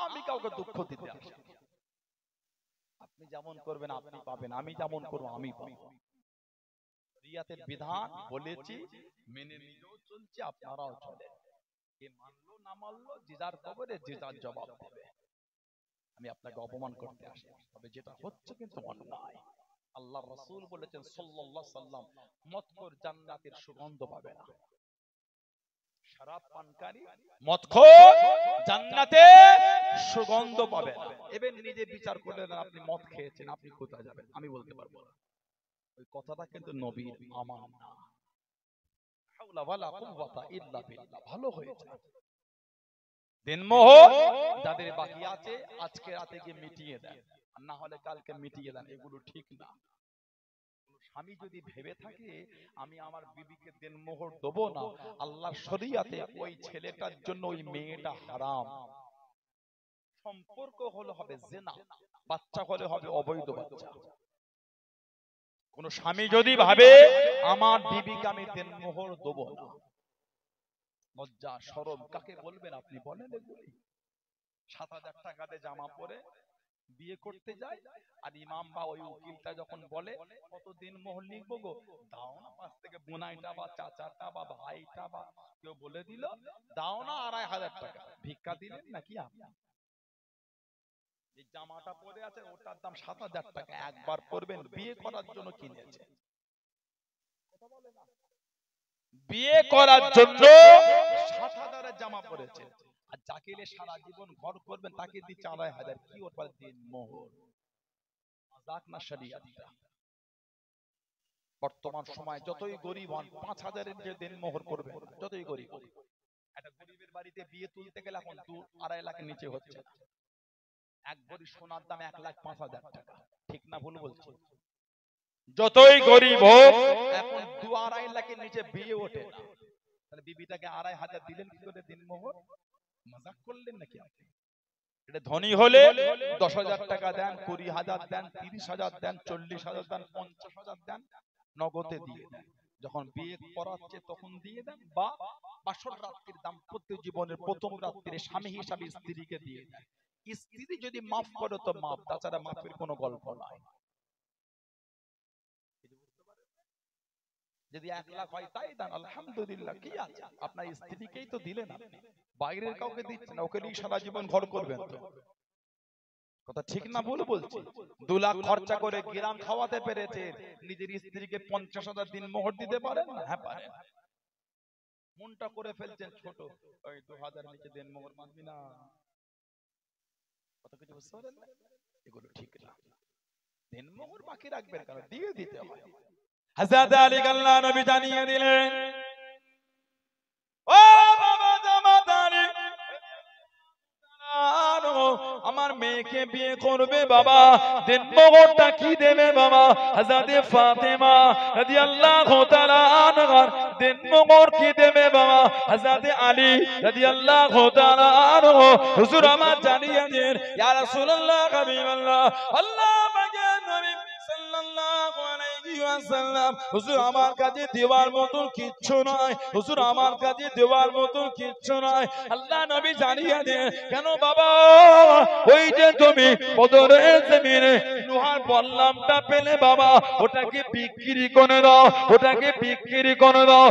আমি কাউকে দুঃখ দিতে আসি, আপনি যেমন করবেন আপনি পাবেন, আমি যেমন করবো আমি পাবো। শরিয়াতের বিধান বলেছি, মেনে নিয়েও চলছে, আপনারাও চলে। কে মানলো না মানলো যে যার কবরে যে যার জবাব দেবে। আমি আপনাকে অপমান করতে আসি, তবে যেটা হচ্ছে কিন্তু অন্যায়। আল্লাহ রাসূল বলেছেন সাল্লাল্লাহু আলাইহি সাল্লাম, মদখোর জান্নাতের সুগন্ধ পাবে না। শরাব পানকারী মদখোর জান্নাতে সুগন্ধ পাবে না। এবার নিজে বিচার করলেন, আপনি মদ খেয়েছেন, আপনি কোথায় যাবেন? আমি বলতে পারবো না। ওই কথাটা কিন্তু নবীর আমার না। হাওলা ওয়ালা কুওয়াতা ইল্লা বিল্লাহ। ভালো হয়েছে, দিনমোহর যাদের বাকি আছে আজকে রাতে গিয়ে মিটিয়ে দেন, আর না হলে কালকে মিটিয়ে দেন। এগুলো ঠিক না। স্বামী যদি ভেবে থাকে আমি আমার বিবিকে দেনমোহর দেবো না, আল্লাহর শরিয়াতে ওই ছেলেটার জন্য ওই মেয়েটা হারাম। সম্পর্ক হলে হবে জিনা, বাচ্চা হলে হবে অবৈধ বাচ্চা। কোন স্বামী যদি ভাবে আমার বিবিকে আমি দেনমোহর দেবো না, লজ্জা শরম কাকে বলবেন আপনি বলেন? এগুলি 7,000 টাকা দিয়ে জামা পরে বিয়ে করতে যায়, আর ইমাম বা ওই উকিলটা যখন বলে কতদিন মোহর লিখবো গো, দাও না পাশ থেকে বোনাইটা বা চাচাটা বা ভাইটা বা কেউ বলে দিল, দাও না 2,500 টাকা। ভিক্ষা দিলেন নাকি আপনি? এই জামাটা পরে আছে ওটার দাম 7,000 টাকা, একবার পরবেন, বিয়ে করার জন্য কিনেছে। বিয়ে করার জন্য 7,000 এর জামা পরেছে, আর যাকে সারা জীবন ঘর করবেন তাকে দিচ্ছে 2,500। কি ওর পর দিন মোহর? মাযাক না শরিয়াতটা? বর্তমান সময় যতই গরিব হন 5,000 এর যে দিন মোহর করবেন, যতই গরিব। একটা গরিবের বাড়িতে বিয়ে তুলতে গেলে এখন 2-2.5 লাখের নিচে হচ্ছে না। এক ভরি সোনার দাম 1,05,000 টাকা। ঠিক না ভুল বলছি? যতই গরিব হোক এখন 2-2.5 লাখের নিচে বিয়ে ওঠে না। তাহলে বিবিটাকে 2,500 দিলেন কি করে দিন মোহর? মজাক করলেন নাকি আপনি? এটা ধনী হলে 10,000 টাকা দেন, 20,000 দেন, 30,000 দেন, 40,000 দেন, 50,000 দেন, নগদে দিয়ে দেন। যখন বিয়ে করাচ্ছে তখন দিয়ে দেন, বা বাসর রাত্রির দাম্পত্য জীবনের প্রথম রাত্রিরে স্বামী হিসাবে স্ত্রীকে দিয়ে দেন। স্ত্রী যদি মাফ করে তো মাফ, তাছাড়া মাফের কোনো গল্প নাই। যদি 1 লাখ হয় তাই দেন, আলহামদুলিল্লাহ, কি আছে? আপনার স্ত্রীকেই তো দিলেন আপনি, বাইরের কাউকে দিচ্ছেন না। ওকে নিয়ে সারা জীবন ঘর করবেন তো? কথা ঠিক না ভুল বলছি? 2 লাখ খরচা করে গ্রাম খাওয়াতে পেরেছে, নিজের স্ত্রীকে 50,000 দিন মোহর দিতে পারেন না? হ্যাঁ পারেন। মনটা করে ফেলছেন ছোট, ওই 2,000 নিচে দেন মোহর মানবি না। কত কিছু বুঝতে পারেন না? এগুলো ঠিক না। দেন মোহর বাকি রাখবেন কেন? দিয়ে দিতে হয়। হযরত আলী আল্লাহ নবী জানিয়ে দিলেন আমার মেয়েকে বিয়ে করবে বাবা, দেন মোহরটা কি দেবে বাবা? হযরত ফাতেমা রাদিয়াল্লাহু তাআলা আনহা দেন মোহর কি দেবে বাবা? হযরত আলী রাদিয়াল্লাহু তাআলা আনহু হুজুর আমার জানিয়ে দেন ইয়া রাসূলুল্লাহ হাবিবাল্লাহ আল্লাহ পাকের নবী সাল্লাল্লাহু আলাইহি ওয়াসাল্লাম হুজুর আমার কাছে দেওয়ার মতন কিচ্ছু নয়, হুজুর আমার কাছে দেওয়ার মতন কিচ্ছু নয়। আল্লাহ নবী জানিয়ে দেন কেন বাবা? ওই যে তুমি বদরের জমিনে লোহার বল্লমটা পেলে বাবা, ওটাকে বিক্রি করে দাও, ওটাকে বিক্রি করে দাও।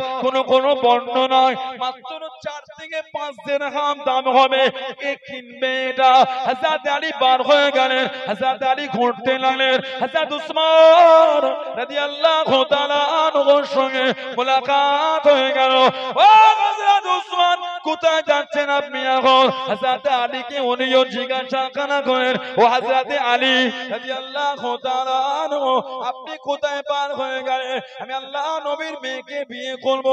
কোন বর্ণনায় মাত্র 4 থেকে 5 দিরহাম দাম হবে, কে কিনবে এটা? হযরত আলী বার হয়ে গেলেন, হযরত আলী ঘুরতে লাগলেন, হযরত উসমান রাদিয়াল্লাহু তাআলা আনহুর সঙ্গে মুলাকাত হয়ে গেল। ও হযরত উসমান কোথায় যাচ্ছেন আপনি এখন? হযরত আলীকে উনিও জিজ্ঞাসা করেন, ও হযরত আলী রাদিয়াল্লাহু তাআলা আনহু আপনি কোথায় পার হয়ে গেলেন? আমি আল্লাহ নবীর মেয়েকে বিয়ে করব,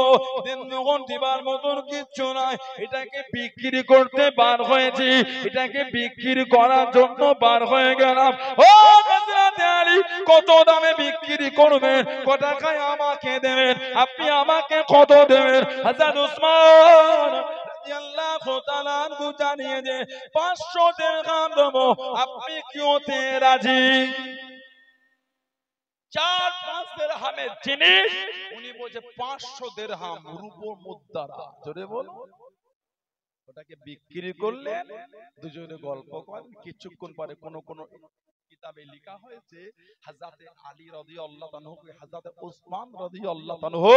দিন দুগুণ দিবার মতন কিচ্ছু নাই, এটাকে বিক্রি করতে বার হয়েছি, এটাকে বিক্রি করার জন্য বার হয়ে গেলাম। ও হযরত আলী কত দামে বিক্রি করবেন? কত টাকায় আমাকে দেবেন? আপনি আমাকে কত দেবেন? হযরত উসমান রাদিয়াল্লাহু তাআলা আনহু জানিয়ে দেন 500 দিরহাম দেব, আপনি কি হতে রাজি? 4-5 দিরহামের জিনিস উনি বলছে 500 দিরহাম রূপোর মুদ্রা। জোরে বল। ওটাকে বিক্রি করলেন, দুজনে গল্প করেন। কিছুক্ষণ পরে কোন কিতাবে লেখা হয়েছে হযরত আলী রাদিয়াল্লাহু আনহু হযরত উসমান রাদিয়াল্লাহু আনহু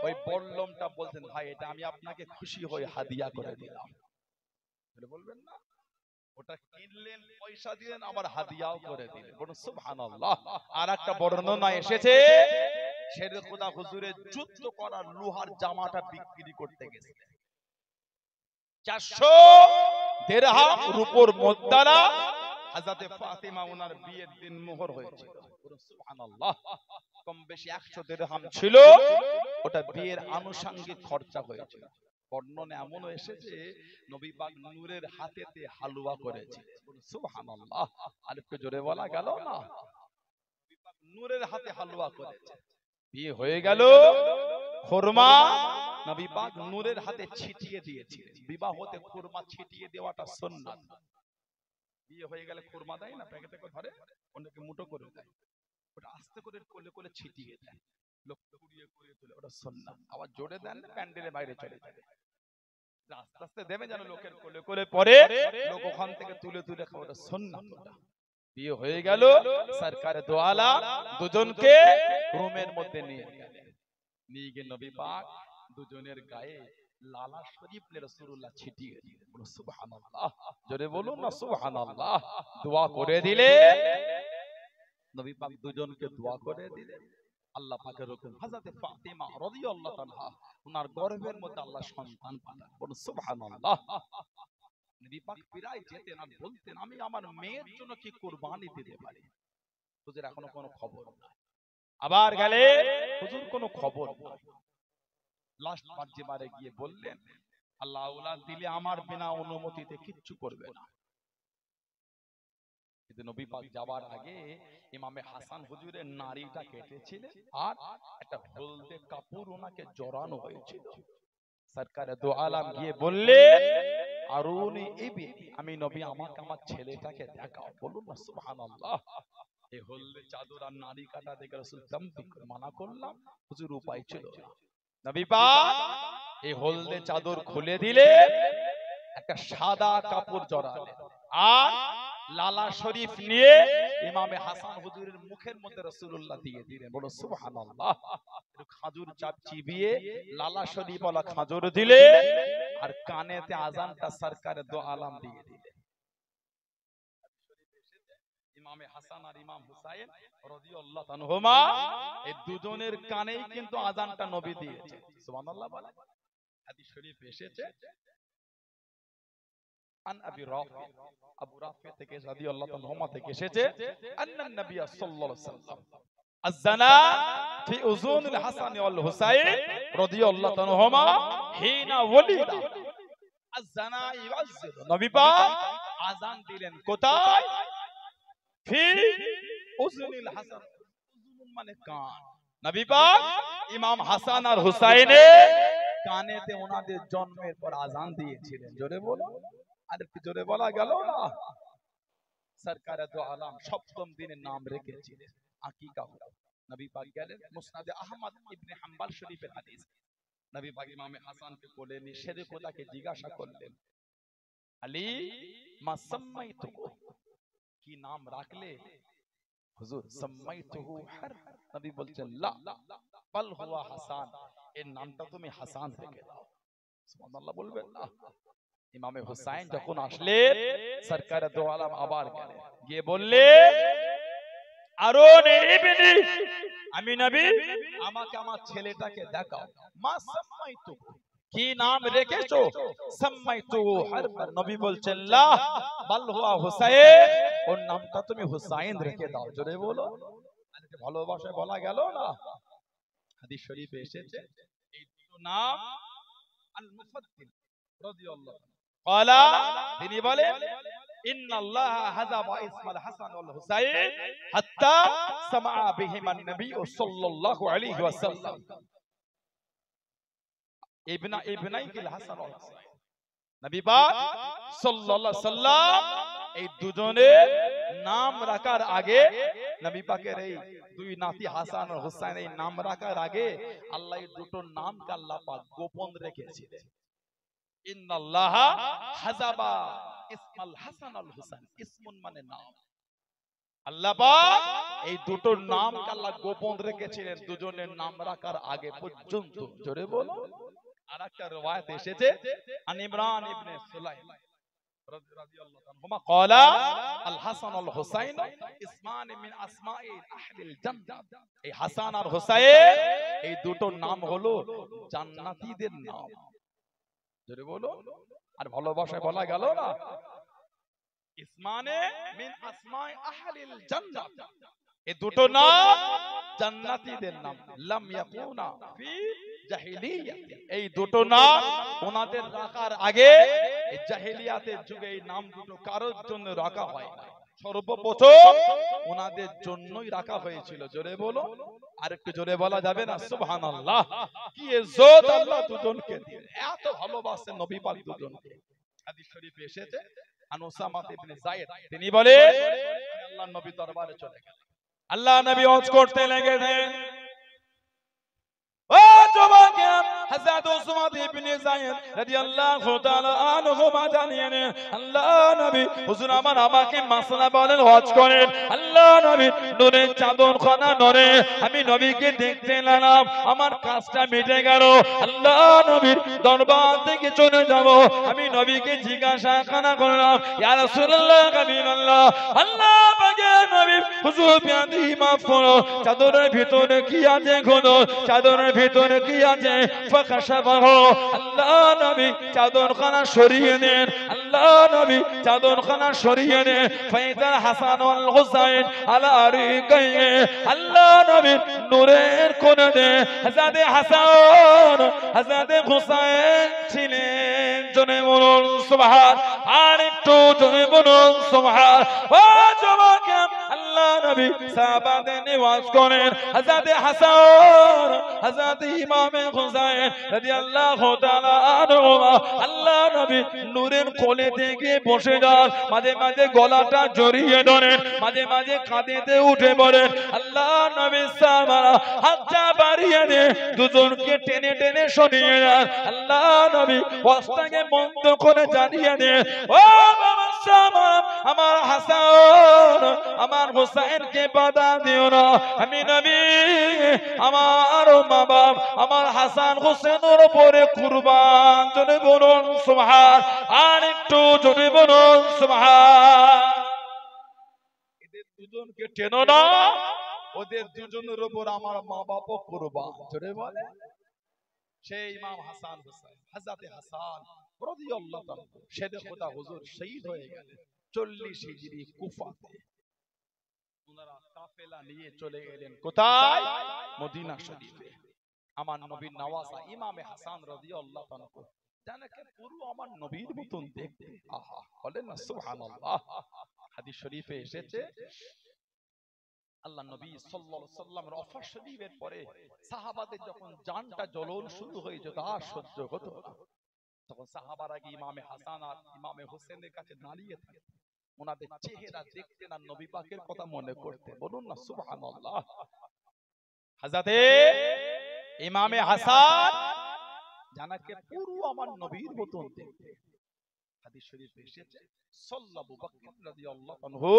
ওই বল্লমটা বলতেন, ভাই এটা আমি আপনাকে খুশি হয়ে হাদিয়া করে দিলাম। এটা বলবেন না? ওটা কিনলেন, পয়সা দিলেন, আবার হাদিয়াও করে দিলেন। বলুন সুবহানাল্লাহ। আর একটা বর্ণনা এসেছে শের খোদা হুজুরের যুদ্ধ করার লোহার জামাটা বিক্রি করতে গেছিলেন, 400 দিরহাম রূপোর মুদ্রা। হযরত ফাতেমা ওনার বিয়ের দিন মোহর হয়েছিল। সুবহানাল্লাহ। কম বেশি 100 দিরহাম ছিল, ওটা বিয়ের আনুষঙ্গিক খরচা হয়েছিল। বর্ণনা এমন এসেছে নবী পাক নূরের হাতেতে হালুয়া করেছে। সুবহানাল্লাহ। আর একটু জোরে বলা গেল না? নবী পাক নূরের হাতে হালুয়া করেছে, বিয়ে হয়ে গেল। খুরমা নবী পাক নূরের হাতে ছিটিয়ে দিয়েছিলেন। বিবাহতে খুরমা ছিটিয়ে দেওয়াটা সুন্নাত। বিয়ে হয়ে গেলে খুরমা দেয় না, প্যাকেটে করে ধরে অন্যকে মুঠো করে দেয়, ওটা আস্তে করে কোলে কোলে ছিটিয়ে দেয়, লোক কুড়িয়ে কুড়িয়ে তুলে, ওটা সুন্নাত। আবার জোরে দেন প্যান্ডেলের বাইরে চলে যাবে, আস্তে আস্তে দেবে যেন লোকের কোলে কোলে পরে লোক ওখান থেকে তুলে তুলে খাওয়া, ওটা সুন্নাত। বিয়ে হয়ে গেল, সরকারে দো আলম দুজনকে রুমের মধ্যে নিয়ে গেলেন। নিয়ে গিয়ে নবী পাক দুজনের গায়ে লালা শরীফ রাসূলুল্লাহ ছিটিয়ে দিলেন। বলো সুবহানাল্লাহ। জোরে বলুন না সুবহানাল্লাহ। দোয়া করে দিলেন, নবী পাক দুজনকে দোয়া করে দিলেন। আল্লাহ পাকের হুকুম হযরত ফাতেমা রাদিয়াল্লাহু আনহা ওনার গর্ভের মধ্যে আল্লাহ সন্তান পাঠান। বলুন সুবহানাল্লাহ। নবী পাক প্রায় যেতেন আর বলতেন, আমি আমার মেয়ের জন্য কি কুরবানি দিতে পারি? হুজুর এখনো কোনো খবর নাই। আবার গেলে হুজুর কোনো খবর নাই। লাস্ট বার যেবারে গিয়ে বললেন, আল্লাহ আওলাদ দিলে আমার বিনা অনুমতিতে কিচ্ছু করবে না। কিন্তু নবী পাক যাবার আগে ইমামে হাসান হুজুরের নাড়িটা কেটেছিলেন আর একটা হলদে কাপড় ওনাকে জড়ানো হয়েছিল। সরকারে দো আলম গিয়ে বললেন, আরুনি ইবি, আমি নবী আমাকে আমার ছেলেটাকে দেখাও। বলুন না সুবহানাল্লাহ। এই হলদে চাদর আর নাড়ি কাটা দেখে রাসূল দম্পিক মানা করলাম, হুজুর উপায় ছিল না। নবী পাক এই হলদে চাদর খুলে দিলেন, একটা সাদা কাপড় জড়ালেন আর লালা শরীফ নিয়ে ইমামে হাসান হুজুরের মুখের মধ্যে রাসূলুল্লাহ দিয়ে দিলেন। বলো সুবহানাল্লাহ। একটু খাজুর চাপ চিবিয়ে লালা শরীফ ওয়ালা খাজুর দিলে আর কানেতে আজানটা সরকারে দো আলম দিয়ে দিলেন। ইমামে হাসান আর ইমাম হুসাইন রাদিয়াল্লাহু আনহুমা এই দুজনের কানেই কিন্তু আজানটা নবী দিয়েছে। সুবহানাল্লাহ বলে। হাদিস শরীফ এসেছে আন আবি রাফি, আবু রাফি থেকে রাদিয়াল্লাহু আনহুমা থেকে এসেছে, আন্নান নবী সাল্লাল্লাহু আলাইহি ওয়াসাল্লাম আযানা ফি উযুনিল হাসান ওয়াল হুসাইন রাদিয়াল্লাহু আনহুমা হিনা ওয়ালিদা। আযানা ইউযির, নবী পাক আজান দিলেন কোথায়? ফি উজনিল হাসান, উজুন মানে কান। নবী পাক ইমাম হাসান আর হুসাইনের কানেতে ওনাদের জন্মের পর আজান দিয়েছিলেন। জোরে বলো, আর একটু জোরে বলা গেল না? সরকারে দো আলম সপ্তম দিনের নাম রেখেছিলেন আকিকা হলো। নবী পাক গেলেন মুসনাদে আহমদ ইবনে হাম্বল শরীফের হাদিস, নবী পাক ইমামে হাসানকে কোলে নিয়ে সেদে খোদাকে জিজ্ঞাসা করলেন, আলী মা সাম্মাইতুকু, কি নাম রাখলে? হুজুর সাম্মাইতুহু হার, নবী বলছেন লা বাল হুয়া হাসান, এর নামটা তুমি হাসান রেখে দাও। সুবহানাল্লাহ বলবেন না? ইমামে হুসাইন যখন আসলেন সরকারে দো আলম আবার গেলেন, গিয়ে বললেন, আরুন ইবনি, আমি নবী, আমাকে আমার ছেলেটাকে দেখাও। মা সাম্মাইতুকু, কি নাম রেখেছো? সাম্মাইতুহু হারবান, নবী বলছেন লা বাল হুয়া হুসাইন, ওর নামটা তুমি হুসাইন রেখে দাও। জোরে বলো, আজকে ভালোবাসায় বলা গেল না? হাদিস শরীফে এসেছে এই দুটো নাম। আল মুফাদ্দিল রাদিয়াল্লাহু ক্বালা, তিনি বলেন ইন্নাল্লাহা হাযাবা ইসমাল হাসান ওয়াল হুসাইন হাত্তা সামা বিহিমান নবী সাল্লাল্লাহু আলাইহি ওয়াসাল্লাম। ইবনাইকিল হাসান ওয়াল হুসাইন, নবী পাক সাল্লাল্লাহু আলাইহি ওয়াসাল্লাম এই দুজনের নাম রাখার আগে, নবী পাকের এই দুই নাতি হাসান আর হুসাইন এই নাম রাখার আগে আল্লাহ এই দুটো নামকে আল্লাহ পাক গোপন রেখেছিলেন। ইন্নাল্লাহা হাযাবা ইসমাল হাসান আল হুসাইন, ইসমুন মানে নাম। আল্লাহ পাক এই দুটো নামকে আল্লাহ গোপন রেখেছিলেন দুজনের নাম রাখার আগে পর্যন্ত। জোরে বলো। আরেকটা riwayat এসেছে আন ইমরান ইবনে সুলাইম রাদিয়াল্লাহু আনহুমা ক্বালা আল হাসান আল হুসাইন ইসমান মিন আসমাই আহলিল জান্নাহ, এই হাসান আর হুসাইন এই দুটো নাম হলো জান্নাতীদের নাম। জোরে বলো, আর ভালোবাসায় বলা গেল না? ইসমানে মিন আসমাই আহলিল জান্নাহ, এই দুটো নাম জান্নাতীদের নাম। লাম ইয়াকুনা ফি জাহিলিয়াতি, এই দুটো নাম ওনাদের রাখার আগে এই জাহিলিয়াতের যুগে এই নাম দুটো কারোর জন্য রাখা হয় না, সর্বপ্রথম ওনাদের জন্যই রাখা হয়েছিল। জোরে বলো, আর একটু জোরে বলা যাবে না? সুবহানাল্লাহ, কি ইজ্জত আল্লাহ দুজনকে দিয়ে, এত ভালোবাসেন নবী পাক দুজনকে। হাদিস শরীফে এসেছে আন উসামা ইবনে যায়েদ, তিনি বলেন আল্লাহর নবী দরবারে চলে গেলেন, আল্লাহ নবী হজ করতে লেগেছেন। ও যুবকেরা, হযরত উসামা ইবনে যায়েদ রাদিয়াল্লাহু তাআলা আনহু জানিয়েন, আল্লাহ নবী হুজুর আমাকে মাসলা বলেন, হজ করেন। আল্লাহ নবী নূরের চাদরখানা নড়ে, আমি নবীকে দেখতে এলাম, আমার কাজটা মিটে গেল। আল্লাহ নবীর দরবার থেকে চলে যাব, আমি নবীকে জিজ্ঞাসা করলাম, ইয়া রাসূলুল্লাহ হাবিবাল্লাহ, আল্লাহ পাকের নবী হুজুর বিয়াদি মাফ করো, চাদরের ভিতরে কি আছে খোদো, চাদরের ভিতরে কি আছে? ফাকাশাফাহু, আল্লাহ নবী চাদরখানা সরিয়ে দেন, আল্লাহ নবী চাদরখানা সরিয়ে দেন। ফাইদাল হাসান ওয়াল হুসাইন আলা আরিকায়ে, আল্লাহ নবী নূরের কোণে হযরত হাসান হযরত হুসাইন ছিলেন। জোরে বলুন সুবহান, আর একটু জোরে বলুন সুবহান। ও যুবকেরা, আল্লাহ নবী সাহাবাদের নিওয়াজ করেন, হযরত হাসান হযরত ইমামে হুসাইন রাদিয়াল্লাহু তাআলা আনহু, আল্লাহ নবী নূরের কোলে থেকে বসে যান, মাঝে মাঝে গলাটা জড়িয়ে ধরেন, মাঝে মাঝে কাঁধেতে উঠে পড়েন। আল্লাহ নবী সাহাবারা হাতটা বাড়িয়ে দিয়ে দুজনকে টেনে টেনে সরিয়ে যান। আল্লাহ নবী ওয়াজটাকে বন্ধ করে জানিয়ে দেন, ও বাবা সাহাবা, আমার হাসান আমার হুসাইনকে বাধা দিও না, আমি নবী আমার মা বাপ আমার হাসান হুসেনের উপরে কুরবান। জোরে বলুন সুবহান, আর একটু জোরে বলুন সুবহান। এদের দুজনকে টেনো না, ওদের দুজনের উপর আমার মা বাপও কুরবান। জোরে বলে সেই ইমাম হাসান হুসাইন, হযরত হাসান রাদিয়াল্লাহু তাআলা শেদে খোদা হুজুর শহীদ হয়ে গেলেন 40 হিজরি কুফাতে। ওনারা কাফেলা নিয়ে চলে গেলেন কোথায়? মদিনা শরীফে। আমার নবীর নওয়াজা ইমামে হাসান রাদিয়াল্লাহু তাআলা জানাকে পুরো আমার নবীর মতন দেখতে। আহা, বলেন না সুবহানাল্লাহ। হাদিস শরীফে এসেছে আল্লাহ নবী সাল্লাল্লাহু আলাইহি সাল্লামের ওফাত শরীফের পরে সাহাবাদের যখন জানটা জ্বলন শুরু হয়ে যেত, আর সহ্য হতো না, তখন সাহাবারা কি ইমামে হাসান আর ইমামে হোসেনের কাছে দাঁড়িয়ে থাকে, ওনাদের চেহারা দেখতেন আর নবী পাকের কথা মনে করতেন। বলুন না সুবহানাল্লাহ। হযরতে ইমামে হাসান জানাকে পুরো আমার নবীর মতন দেখতে। হাদিস শরীফে এসেছে সাল্লাল্লাহু বকর রাদিয়াল্লাহু আনহু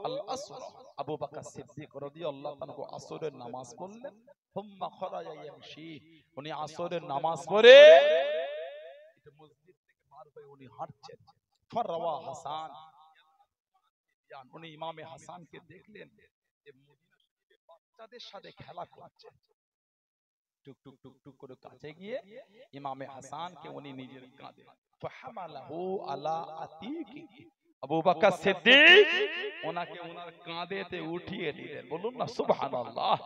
আল আসর, আবু বকর সিদ্দিক রাদিয়াল্লাহু আনহু আসরের নামাজ পড়লেন, হুম্মা খরাজা ইয়ামশি, উনি আসরের নামাজ পড়ে এটা মসজিদ থেকে বার হয়ে উনি হাঁটছেন। ফারওয়া হাসান, উনি ইমামে হাসানকে দেখলেন যে মদিনা শরীফে বাচ্চাদের সাথে খেলা করছে, টুক টুক টুক টুক করে কাছে গিয়ে ইমামে হাসানকে উনি নিজের কাঁধে ফাহামালাহু আলা আতিকি, আবু বকর সিদ্দিক ওনাকে ওনার কাঁধেতে উঠিয়ে দিলেন। বলুন না সুবহানাল্লাহ।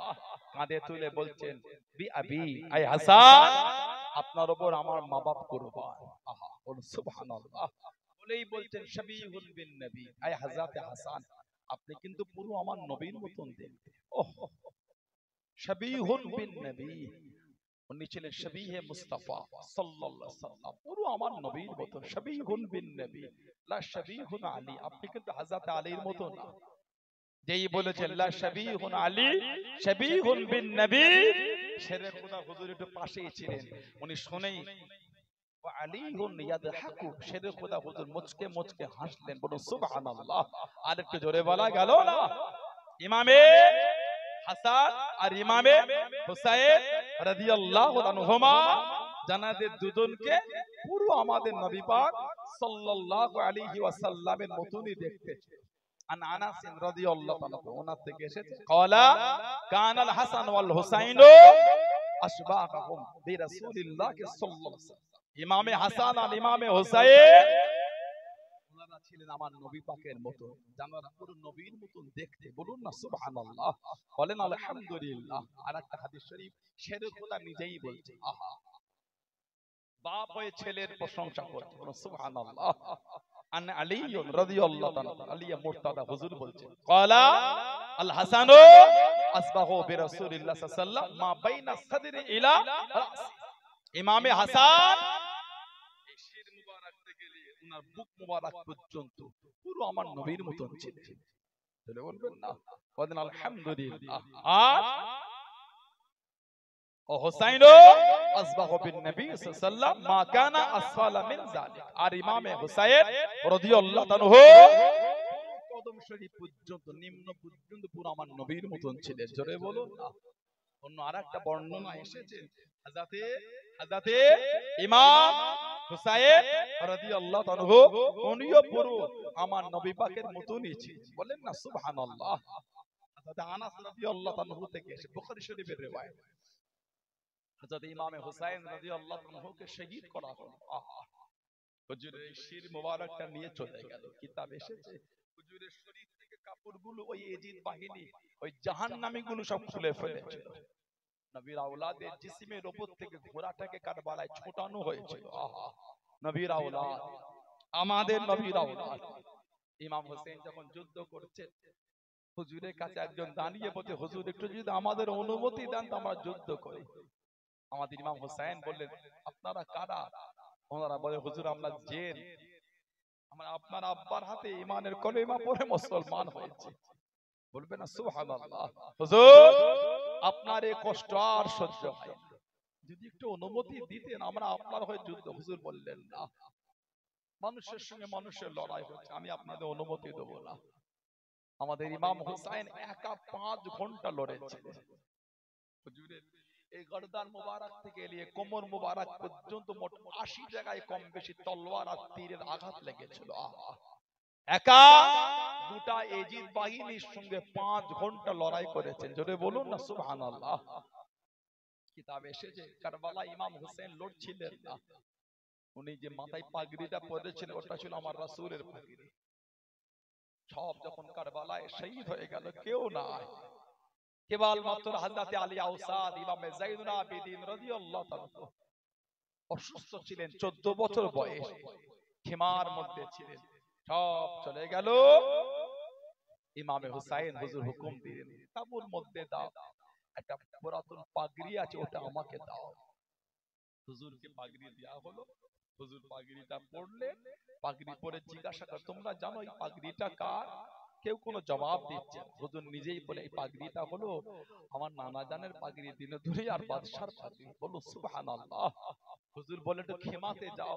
কাঁধে তুলে বলছেন বি আবি আই হাসান, আপনার উপর আমার মা বাপ কুরবান। আহা, বলুন সুবহানাল্লাহ। বলেই বলছেন শাবিহুন বিন নবী, আই হযরতে হাসান আপনি কিন্তু পুরো আমার নবীর মতন দেখতে। ওহ, শাবিহুন বিন নবী, উনি ছিলেন শাবিহে মুস্তাফা সাল্লাল্লাহু আলাইহি সাল্লাম, পুরো আমার নবীর মতন। শাবিহুন বিন নবী লা শাবিহুন আলী, আপনি কিন্তু হযরত আলীর মতো না। যেই বলেছেন লা শাবিহুন আলী শাবিহুন বিন নবী, শেরে খোদা হুজুর একটু পাশেই ছিলেন, উনি শুনেই ওয়া আলীহুন ইয়াদহাকু, শেরে খোদা হুজুর মুচকে মুচকে হাসলেন। বলুন সুবহানাল্লাহ। আর একটু জোরে বলা গেল না? ইমামে হাসান আর ইমামে হুসাইন রাদিয়াল্লাহু আনহুমা জানাদের দুজনকে পুরো আমাদের নবী পাক সাল্লাল্লাহু আলাইহি ওয়াসাল্লামের মতনই দেখতে। আন আনাস রাদিয়াল্লাহু আনহু ওনার থেকে এসেছে ক্বালা কানাল হাসান ওয়াল হুসাইন আশবাহুম বিরাসূলিল্লাহ সাল্লাল্লাহু আলাইহি ওয়াসাল্লাম, ইমামে হাসান আর ইমামে হুসাইন ওনারা ছিলেন আমার নবী পাকের মতো, জানারা পুরো নবীর মতন দেখতে। বলুন না সুবহানাল্লাহ, বলেন আলহামদুলিল্লাহ। আর একটা হাদিস শরীফ শেরে খোদা নিজেই বলছে, আহা, বাপ হয়ে ছেলের প্রশংসা করছে। বলুন সুবহানাল্লাহ। আন আলী রাদিয়াল্লাহু তাআলা আলী মুর্তাদা হুজুর বলছেন ক্বালা আল হাসানু আসবাহু বিরাসূলিল্লাহ সাল্লাল্লাহু আলাইহি ওয়াসাল্লাম মা বাইনা সাদরি ইলা রাস, ইমামে হাসান এই শির মুবারক থেকে নিয়ে ওনার বুক মুবারক পর্যন্ত পুরো আমার নবীর মতন ছিলেন। তাহলে বলবেন না, বলেন আলহামদুলিল্লাহ। আর ও হুসাইন আসবাহু বিন নবী সাল্লাল্লাহু আলাইহি ওয়াসাল্লাম মা কানা আসফালা মিন যালিক, আর ইমামে হুসাইন রাদিয়াল্লাহু আনহু কদম শরীফ পর্যন্ত নিম্ন পর্যন্ত পুরো আমার নবীর মতন ছিলেন। জোরে বলুন না। অন্য আরেকটা বর্ণনা এসেছে হযরতে ইমাম হুসাইন রাদিয়াল্লাহু আনহু উনিও পুরো আমার নবী পাকের মতনই ছিলেন। বলেন না সুবহানাল্লাহ। হযরত আনাস রাদিয়াল্লাহু আনহু থেকে এসে বুখারী শরীফের রিওয়ায়াত, হযরত ইমামে হুসাইন রাদিয়াল্লাহু আনহুকে শহীদ করা হলো। আহা, হুজুরের শির মোবারকটা নিয়ে চলে গেল। কিতাব এসেছে হুজুরের শরীর থেকে কাপড়গুলো ওই এজিদ বাহিনী ওই জাহান্নামীগুলো সব খুলে ফেলেছিল। নবীর আওলাদের জিসিমের উপর থেকে ঘোড়াটাকে কারবালায় ছোটানো হয়েছিল। আহা, নবীর আওলাদ, আমাদের নবীর আওলাদ। ইমাম হোসেন যখন যুদ্ধ করছে হুজুরের কাছে একজন দাঁড়িয়ে বলছে হুজুর একটু যদি আমাদের অনুমতি দেন তো আমরা যুদ্ধ করি। আমাদের ইমাম হোসেন বললেন আপনারা কারা? ওনারা বলে হুজুর আমরা জেন, আমরা আপনার আব্বার হাতে ঈমানের কলেমা পড়ে মুসলমান হয়েছে। বলবে না সুবহানাল্লাহ। হুজুর আপনার এই কষ্ট আর সহ্য হয় না, যদি একটু অনুমতি দিতেন আমরা আপনার হয়ে যুদ্ধ। হুজুর বললেন না, মানুষের সঙ্গে মানুষের লড়াই হচ্ছে, আমি আপনাদের অনুমতি দেব না। আমাদের ইমাম হোসেন একা 5 ঘন্টা লড়েছিলেন। হুজুরের এই গর্দান মুবারক থেকে নিয়ে কোমর মুবারক পর্যন্ত মোট 80 জায়গায় কম বেশি তলোয়ার আর তীরের আঘাত লেগেছিল। একা গোটা এজিদ বাহিনীর সঙ্গে 5 ঘন্টা লড়াই করেছেন। জোরে বলুন না সুবহানাল্লাহ। কিতাবে এসেছে কারবালা ইমাম হোসেন লড়ছিলেন না, উনি যে মাথায় পাগড়িটা পরেছিলেন ওটা ছিল আমার রাসূলের পাগড়ি। সব যখন কারবালায় শহীদ হয়ে গেল কেউ নাই, কেবল মাত্র হযরত আলী আওসাদ ইমাম যাইনুল আবিদিন রাদিয়াল্লাহু তাআলা অসুস্থ ছিলেন, 14 বছর বয়স, খেমার মধ্যে ছিলেন, সব চলে গেল। ইমামে হুসাইন হুজুর হুকুম দিলেন, তাবুর মধ্যে দাও, একটা পুরাতন পাগড়ি আছে ওটা আমাকে দাও। হুজুরকে পাগড়ি দেওয়া হলো, হুজুর পাগড়িটা পরলেন, পাগড়ি পরে জিজ্ঞাসা করে তোমরা জানো এই পাগড়িটা কার? কেউ কোনো জবাব দিচ্ছে, হুজুর নিজেই বলে এই পাগড়িটা হলো আমার নানা জানের পাগড়ি, দিনে দুনিয়ার বাদশার পাগড়ি। বলো সুবহানাল্লাহ। হুজুর বলে একটু খেমাতে যাও,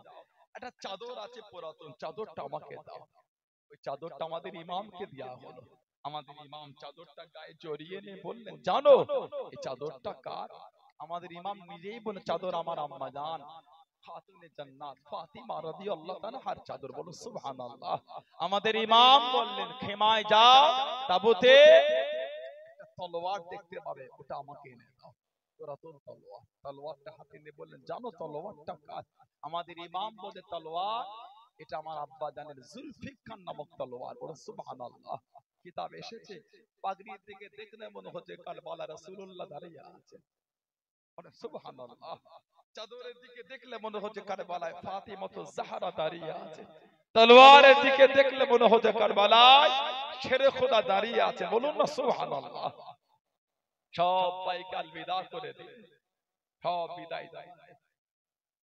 একটা চাদর আছে পুরাতন, চাদরটা আমাকে দাও। ওই চাদরটা আমাদের ইমামকে দেওয়া হলো। আমাদের ইমাম চাদরটা গায়ে জড়িয়ে নিয়ে বললেন, জানো এই চাদরটা কার? আমাদের ইমাম নিজেই বলে চাদর আমার আম্মা জান খাতুনে জান্নাত ফাতিমা রাদিয়াল্লাহু তাআলার চাদর। বলো সুবহানাল্লাহ। আমাদের ইমাম বললেন, খেমায় যাও, তাবুতে একটা তলোয়ার দেখতে পাবে, ওটা আমাকে এনে দাও। পুরাতন তলোয়ার, তলোয়ারটা হাতে নিয়ে বললেন, জানো তলোয়ারটা কার? আমাদের ইমাম বলে তলোয়ার এটা আমার আব্বা জানের জুলফিকার নামক তলোয়ার। বলো সুবহানাল্লাহ। কিতাব এসেছে, পাগড়ির দিকে দেখলে মনে হচ্ছে কারবালা রাসূলুল্লাহ দাঁড়িয়ে আছে। বলো সুবহানাল্লাহ। চাদরের দিকে দেখলে মনে হচ্ছে কারবালায় ফাতিমাতুজ জাহরা দাঁড়িয়ে আছে। তলোয়ারের দিকে দেখলে মনে হচ্ছে কারবালায় শেরে খোদা দাঁড়িয়ে আছে। বলুন না সুবহানাল্লাহ। সবাইকে আলবিদা করে দিলেন, সব বিদায় দেয়।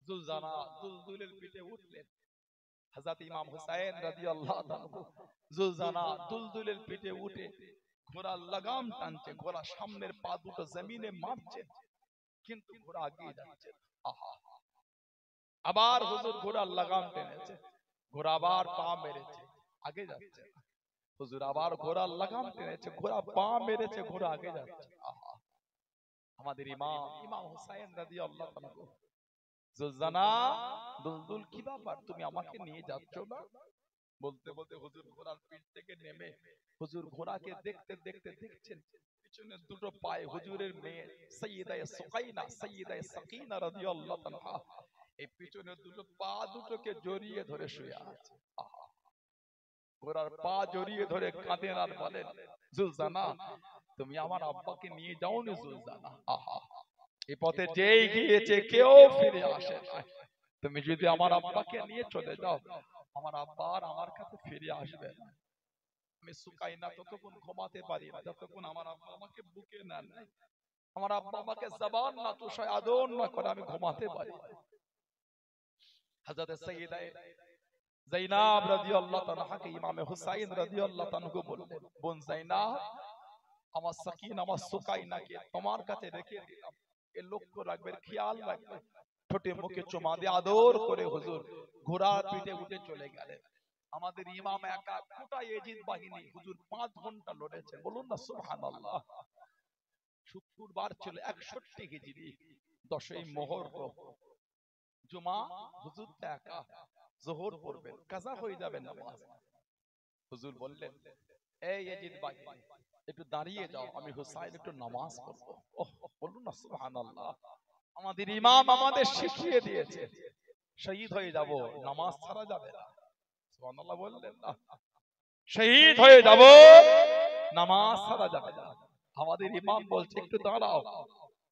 জুলজানা দুলদুলের পিঠে উঠলেন। হযরত ইমাম হুসাইন রাদিয়াল্লাহু তাআলা জুলজানা দুলদুলের পিঠে উঠে ঘোড়ার লাগাম টানছে, ঘোড়া সামনের পা দুটো জমিনে মারছে, কিন্তু ঘোড়া এগিয়ে যাচ্ছে। আহা, আবার হুজুর ঘোড়ার লাগাম টেনেছে, ঘোড়া আবার পা মেরেছে, আগে যাচ্ছে। হুজুর আবার ঘোড়ার লাগাম টেনেছে, ঘোড়া পা মেরেছে, ঘোড়া আগে যাচ্ছে। আহা, আমাদের ইমাম ইমাম হুসাইন রাদিয়াল্লাহু তাআলা জুলজানা দুলদুল কি ব্যাপার, তুমি আমাকে নিয়ে যাচ্ছ না? বলতে বলতে হুজুর ঘোড়ার পিঠ থেকে নেমে হুজুর ঘোড়াকে দেখতে দেখতে দেখছেন পিছনে দুটো পায়ে হুজুরের মেয়ে সাইয়্যিদা সুকাইনা সাইয়্যিদা সাকিনা রাদিয়াল্লাহু তাআলা এই পিছনে দুটো পা দুটোকে জড়িয়ে ধরে শুয়ে আছে। আহা, ঘোড়ার পা জড়িয়ে ধরে কাঁদেন আর বলেন, জুলজানা তুমি আমার আব্বাকে নিয়ে যাওনি জুলজানা। আহা, এই পথে যেই গিয়েছে কেউ ফিরে আসে না, তুমি যদি আমার আব্বাকে নিয়ে চলে যাও আমার আব্বা আর আমার কাছে ফিরে আসবে না। আমি সুকাইনা ততক্ষণ ঘুমাতে পারি না যতক্ষণ আমার আব্বা আমাকে বুকে না নেয়, আমার আব্বা আমাকে জবান না তুষায় আদর না করে আমি ঘুমাতে পারি। হযরত সাইয়্যিদা যায়েনাব রাদিয়াল্লাহু তাআলাকে ইমামে হুসাইন রাদিয়াল্লাহু তাআলাকে বললেন, বোন যায়েনাব আমার সাকিন আমার সুকাইনাকে তোমার কাছে রেখে দিলাম, এ লক্ষ্য রাখবে, খেয়াল রাখবে। ঠোঁটে মুখে চুমা দিয়ে আদর করে হুজুর ঘোড়ার পিঠে উঠে চলে গেলেন। আমাদের ইমাম একা গোটা এজিদ বাহিনী হুজুর 5 ঘন্টা লড়েছে। বলুন না সুবহানাল্লাহ। শুক্রবার ছিল 61 হিজরি, 10ই মুহররম, জুমা, হুজুর একা যোহর পড়বেন, কাজা হয়ে যাবে নামাজ। হুজুর বললেন, এই এজিদ বাহিনী একটু দাঁড়িয়ে যাও, আমি হুসাইন একটু নামাজ পড়ব। ওহ, বলুন না সুবহানাল্লাহ। আমাদের ইমাম আমাদের শিখিয়ে দিয়েছে শহীদ হয়ে যাব, নামাজ ছাড়া যাবে না। সুবহানাল্লাহ বললেন না, শহীদ হয়ে যাব, নামাজ ছাড়া যাবে না। আমাদের ইমাম বলছে একটু দাঁড়াও,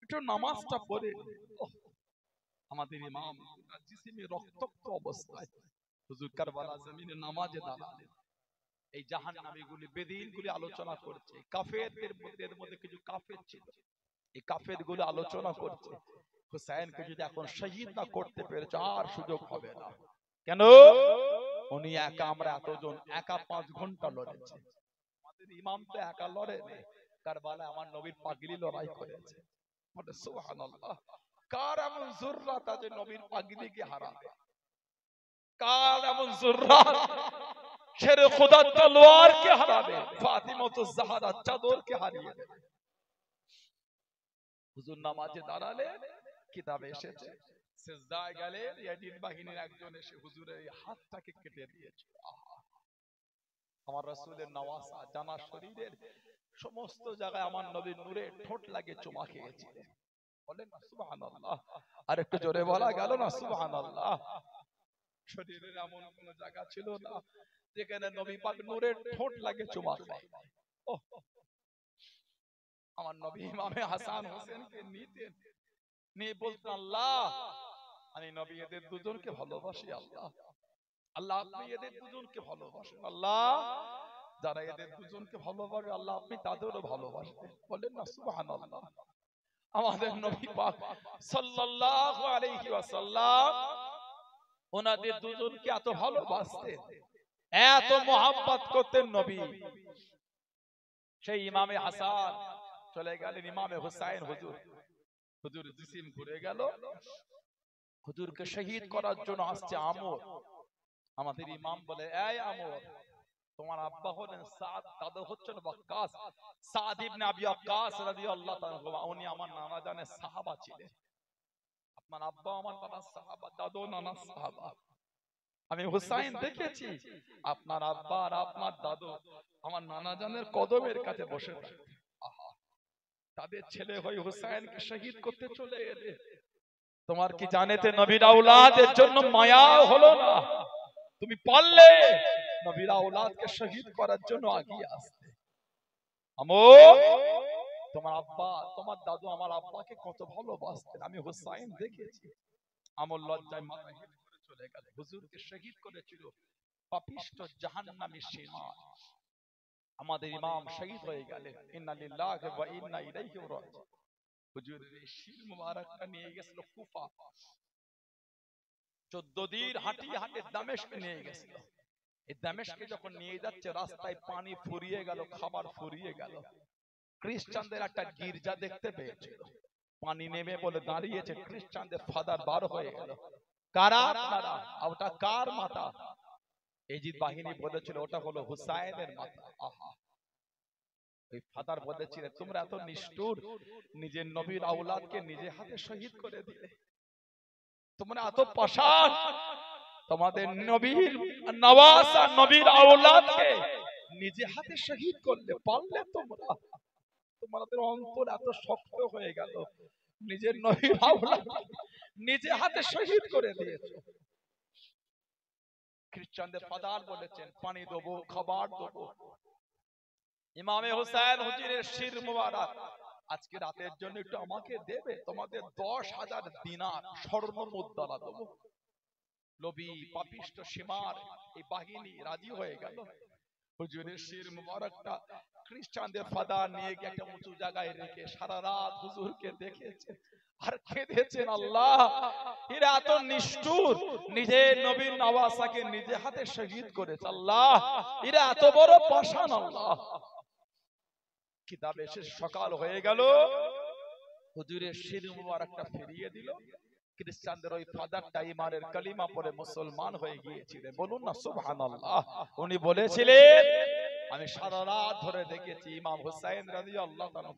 একটু নামাজটা পড়ে। আমাদের ইমাম জিসিমে রক্তাক্ত অবস্থায় হুজুর কারবালা জমিনে নামাজে দাঁড়ালেন। এই জাহান্নামীগুলি বেদিনগুলি আলোচনা করছে, কাফেরদের মধ্যে কিছু কাফের ছিল, এই কাফের গুলো আলোচনা করছে হুসাইনকে যদি এখন শহীদ না করতে পেরেছে আর সুযোগ হবে না। কেন? উনি একা, আমরা এতজন একা 5 ঘন্টা লড়েছে। আমাদের ইমাম তো একা লড়েনি, কারবালায় আমার নবীর পাগড়ি লড়াই করেছে। বলে সুবহানাল্লাহ। কার এমন জুররাত আছে নবীর পাগড়িকে হারাবে? কার এমন জুররাত শেরে খোদা তলোয়ারকে হারাবে? ফাতিমাতুজ জাহরা চাদরকে হারিয়ে দেবে। হুজুর নামাজে দাঁড়ালেন, কিতাবে এসেছে সিজদায় গেলেন, ইয়াজিদ বাহিনীর একজন এসে হুজুরের এই হাতটাকে কেটে দিয়েছে। আহা, আমার রাসূলের নওয়াসা জানা শরীরের সমস্ত জায়গায় আমার নবীর নূরে ঠোঁট লাগে চুমা খেয়েছিলেন। বলেন না সুবহানাল্লাহ। আর একটু জোরে বলা গেল না সুবহানাল্লাহ। শরীরের এমন কোন জায়গা ছিল না যেখানে নবী পাক নূরের ঠোঁট লাগে চুমা খায়। ওহ, আমার নবী ইমামে হাসান হোসেনকে নিতেন, নিয়ে বলতেন, আল্লাহ আমি নবী এদের দুজনকে ভালোবাসি আল্লাহ। আল্লাহ আপনি এদের দুজনকে ভালোবাসেন আল্লাহ। যারা এদের দুজনকে ভালোবাসে আল্লাহ আপনি তাদেরও ভালোবাসেন, বলেন না সুবহানাল্লাহ। আমাদের নবী পাক সাল্লাল্লাহু আলাইহি ওয়াসাল্লাম ওনাদের দুজনকে এত ভালোবাসতেন, এত মোহাব্বত করতেন নবী। সেই ইমামে হাসান চলে গেলেন, ইমামে হুসাইন হুজুর জিসিম ঘুরে গেল, হুজুরকে শহীদ করার জন্য আসছে আমর। আমাদের ইমাম বলে, এই আমর, তোমার আব্বা হলেন সাদ, দাদা হচ্ছেন ওয়াক্কাস, সাদ ইবনে আবি ওয়াক্কাস রাদিয়াল্লাহু তাআলা, উনি আমার নানা জানের সাহাবা ছিলেন। আপনার আব্বা আমার নানা সাহাবা, দাদু নানা সাহাবা। আমি হুসাইন দেখেছি আপনার আব্বা আর আপনার দাদু আমার নানা জানের কদমের কাছে বসে থাকতেন। আহা, তাদের ছেলে হয়ে হুসাইনকে শহীদ করতে চলে এলে। তোমার কি জানেতে নবীর আওলাদের জন্য মায়া হলো না? তুমি পারলে নবীর আওলাদকে শহীদ করার জন্য আগিয়ে আসতে। আমর, তোমার আব্বা তোমার দাদু আমার আব্বাকে কত ভালোবাসতেন, আমি হুসাইন দেখেছি। আমর লজ্জায় মাথা হেঁট করে চলে গেল। হুজুরকে শহীদ করেছিল পাপিষ্ট জাহান্নামী সেনা। আমাদের ইমাম শহীদ হয়ে গেলেন। ইন্না লিল্লাহি ওয়া ইন্না ইলাইহি রাজিউন। হুজুরের এই শির মুবারকটা নিয়ে গেছিল কুফা, 14 দিন হাঁটিয়ে হাঁটিয়ে দামেস্কে নিয়ে গেছিল। এই দামেস্কে যখন নিয়ে যাচ্ছে রাস্তায় পানি ফুরিয়ে গেল, খাবার ফুরিয়ে গেল। খ্রিস্টানদের একটা গির্জা দেখতে পেয়েছিল, পানি নেমে বলে দাঁড়িয়েছে, খ্রিস্টানদের ফাদার বার হয়ে গেল। কারা আপনারা? ওটা কার মাথা? এজিদ বাহিনী বলেছিল ওটা হলো হুসাইনের মাথা। আহা, ওই ফাদার বলেছিলেন তোমরা এত নিষ্ঠুর, নিজের নবীর আওলাদকে নিজে হাতে শহীদ করে দিলে। তোমরা এত পাষাণ, তোমাদের নবীর নওয়াজ আর নবীর আওলাদকে নিজে হাতে শহীদ করলে পারলে তোমরা? তোমাদের অন্তর এত শক্ত হয়ে গেল, নিজের নবীর আওলাদ নিজে হাতে শহীদ করে দিয়েছো। খ্রিস্টানদের ফাদার বলেছেন পানি দেবো, খাবার দেবো। ইমামে হুসাইন হুজুরের শির মুবারক আজকে রাতের জন্য একটু আমাকে দেবে? তোমাদের 10,000 দিনার স্বর্ণ মুদ্রা দেবো। লোভী পাপিষ্ট সীমার এই বাহিনী রাজি হয়ে গেল। হুজুরের শির মুবারকটা খ্রিস্টানদের ফাদার নিয়ে গিয়ে একটা উঁচু জায়গায় রেখে সারা রাত হুজুরকে দেখেছে আর কেঁদেছেন, আল্লাহ এরা এত নিষ্ঠুর, নিজের নবীর নওয়াসাকে নিজে হাতে শহীদ করেছে। আল্লাহ এরা এত বড় পাষাণ। আল্লাহ, কিতাবে এসে সকাল হয়ে গেল, হুজুরের শির মুবারকটা ফিরিয়ে দিল। খ্রিস্টানদের ওই ফাদারটা ইমানের কালিমা পড়ে মুসলমান হয়ে গিয়েছিলেন, বলুন না সুবহানাল্লাহ। উনি বলেছিলেন আমি সারা রাত ধরে দেখেছি ইমাম হুসাইন রাদিয়াল্লাহু তাআলা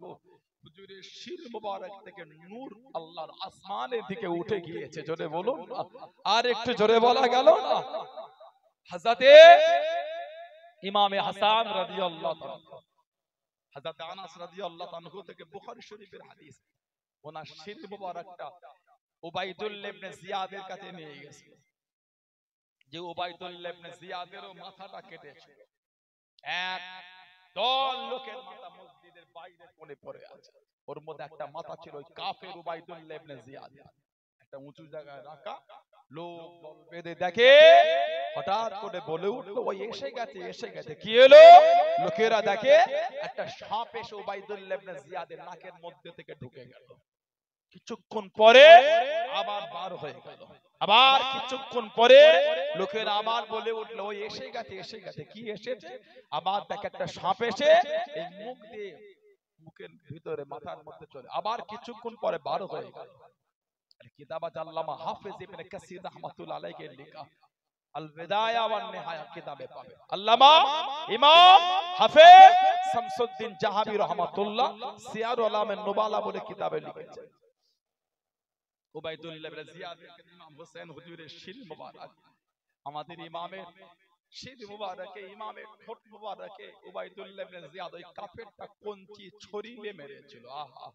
হুজুরের শির মুবারক থেকে নূর আল্লাহর আসমানের দিকে উঠে গিয়েছে। জোরে বলুন না, আর একটু জোরে বলা গেল না? হযরতে ইমামে হাসান রাদিয়াল্লাহু তাআলা, হযরত আনাস রাদিয়াল্লাহু আনহু থেকে বুখারী শরীফের হাদিস, ওনার শির মুবারকটা উবাইদুল্লাহ ইবনে জিয়াদের কাছে নিয়ে গেছে, যে উবাইদুল্লাহ ইবনে জিয়াদেরও মাথাটা কেটেছিল। এক দল লোকের মাথা মসজিদের বাইরে কোণে পড়ে আছে, ওর মধ্যে একটা মাথা ছিল ওই কাফের উবাইদুল্লাহ ইবনে জিয়াদ। একটা উঁচু জায়গায় রাখা, লোক দল বেঁধে দেখে, হঠাৎ করে বলে উঠলো ওই এসে গেছে, এসে গেছে। কি হলো? লোকেরা দেখে একটা সাপ এসে উবাইদুল্লাহ ইবনে জিয়াদের নাকের মধ্যে থেকে ঢুকে গেল। কিছুক্ষণ পরে আবার বার হয়ে গেল, আবার কিছুক্ষণ পরে লোকেরা আবার বলে উঠলো ওই এসে গেছে, এসে গেছে। কি এসেছে? আবার দেখে একটা সাপ এসে এই মুখ দিয়ে মুখের ভিতরে মাথার মধ্যে চলে, আবার কিছুক্ষণ পরে বার হয়ে গেল। কিতাবাত আল্লামা হাফেজ ইবনে কাসির রাহমাতুল্লাহ আলাইহি লেখা আল বিদায়া ওয়ান নিহায়া কিতাবে পাবে। আল্লামা ইমাম হাফেজ শামসুদ্দিন জাহাবি রাহমাতুল্লাহ সিয়ারুল আলামের নুবালা বলে কিতাবে লিখেছেন, উবাইদুল্লাহ ইবনে জিয়াদের ইমাম হোসেন হুজুরের শির মুবারক, আমাদের ইমামের শির মুবারকে, ইমামের ঠোঁট মুবারকে উবাইদুল্লাহ ইবনে জিয়াদ ওই কাফেরটা কঞ্চি ছড়িয়ে মেরেছিল। আহা,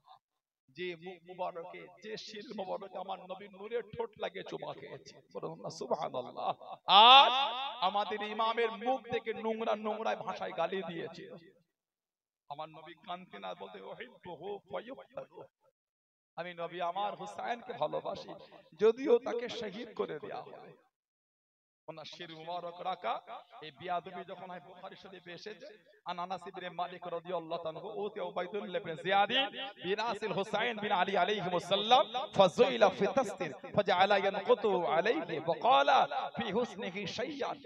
যে মুখ মুবারকে, যে শির মুবারকে আমার নবীর নূরের ঠোঁট লাগে চুমা খেয়েছে, বলুন না সুবহানাল্লাহ। আর আমাদের ইমামের মুখ থেকে নোংরা নোংরা ভাষায় গালি দিয়েছে। আমার নবী কানতেন আর বলতে উহিব্বুহু ফায়ুহব্বু, আমি নবী আমার হুসাইনকে ভালোবাসি, যদিও তাকে শহীদ করে দেয়া হবে। ওনার শির মুবারক রাখা এই বিয়াদবি যখন হয় বুখারী শরীফে এসেছে, আন আনাস ইবনে মালিক রাদিয়াল্লাহু তাআলা ওতি উবাইদুল্লাহ ইবনে জিয়াদ বিরাসিল হুসাইন বিন আলী আলাইহিস সালাম ফাযাইলা ফি তাসতির ফাজআলা ইয়ানকুতু আলাইহি ওয়া ক্বালা ফি হুসনিহি শাইয়ান।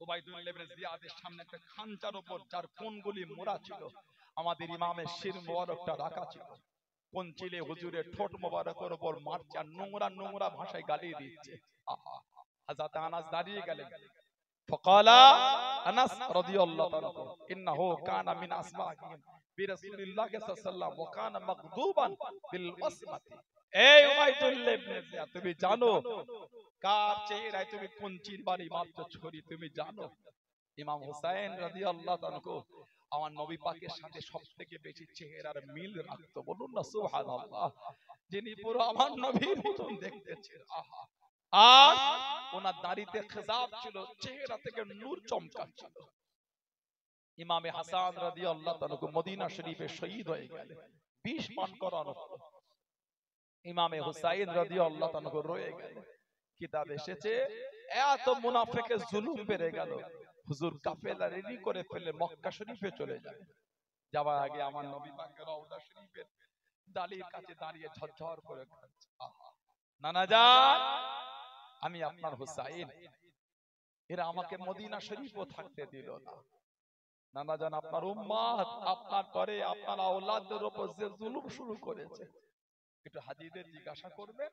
উবাইদুল্লাহ ইবনে জিয়াদের সামনে একটা খানচার উপর যার কোণগুলি মোড়া ছিল, আমাদের ইমামের শির মুবারকটা রাখা ছিল। পঞ্চিলে হুজুরের ঠোঁট মোবারকের উপর মারছে আর নোংরা নোংরা ভাষায় গালি দিচ্ছে। আহা, হযরত আনাস দাঁড়িয়ে গেলেন। ফাকালা আনাস রাদিয়াল্লাহু তাআলা ইন্নাহু কানা মিন আসমাইহিম বিরাসূলিল্লাহ সাল্লাল্লাহু আলাইহি ওয়াসাল্লাম ওয়া কানা মাগদুবান বিল ওয়াসমাতি। এই উবাইদুল্লাহ ইবনে জিয়াদ, তুমি জানো কার চেহারায় তুমি পঞ্চির বাড়ি মারছো ছুরি? তুমি জানো ইমাম হুসাইন রাদিয়াল্লাহু তাআলা আমার নবী পাকের সাথে সবথেকে বেশি চেহারার মিল রাখতো। বলুন না সুবহানাল্লাহ। যিনি পুরো আমার নবীর মতন দেখতে ছিলেন। আহা, আর ওনার দাড়িতে খেজাব ছিল, চেহারা থেকে নূর চমকাচ্ছিল। ইমামে হাসান রাদিয়াল্লাহু তাআলা মদিনা শরীফে শহীদ হয়ে গেলেন, বিষ পান করানো হলো। ইমামে হুসাইন রাদিয়াল্লাহু তাআলা রয়ে গেলেন। কিতাব এসেছে এত মুনাফিকের জুলুম বেড়ে গেল, হুজুর কাফেলা রেডি করে ফেলে মক্কা শরীফে চলে যায়। যাওয়ার আগে আমার নবী পাকের রওজা শরীফের ডালির কাছে দাঁড়িয়ে ঝরঝর করে কাঁদছে। আহা, নানা জান, আমি আপনার হুসাইন, এরা আমাকে মদিনা শরীফও থাকতে দিল না। নানা জান, আপনার উম্মাত আপনার পরে আপনার আওলাদের উপর যে জুলুম শুরু করেছে, একটু হাজীদের জিজ্ঞাসা করবে।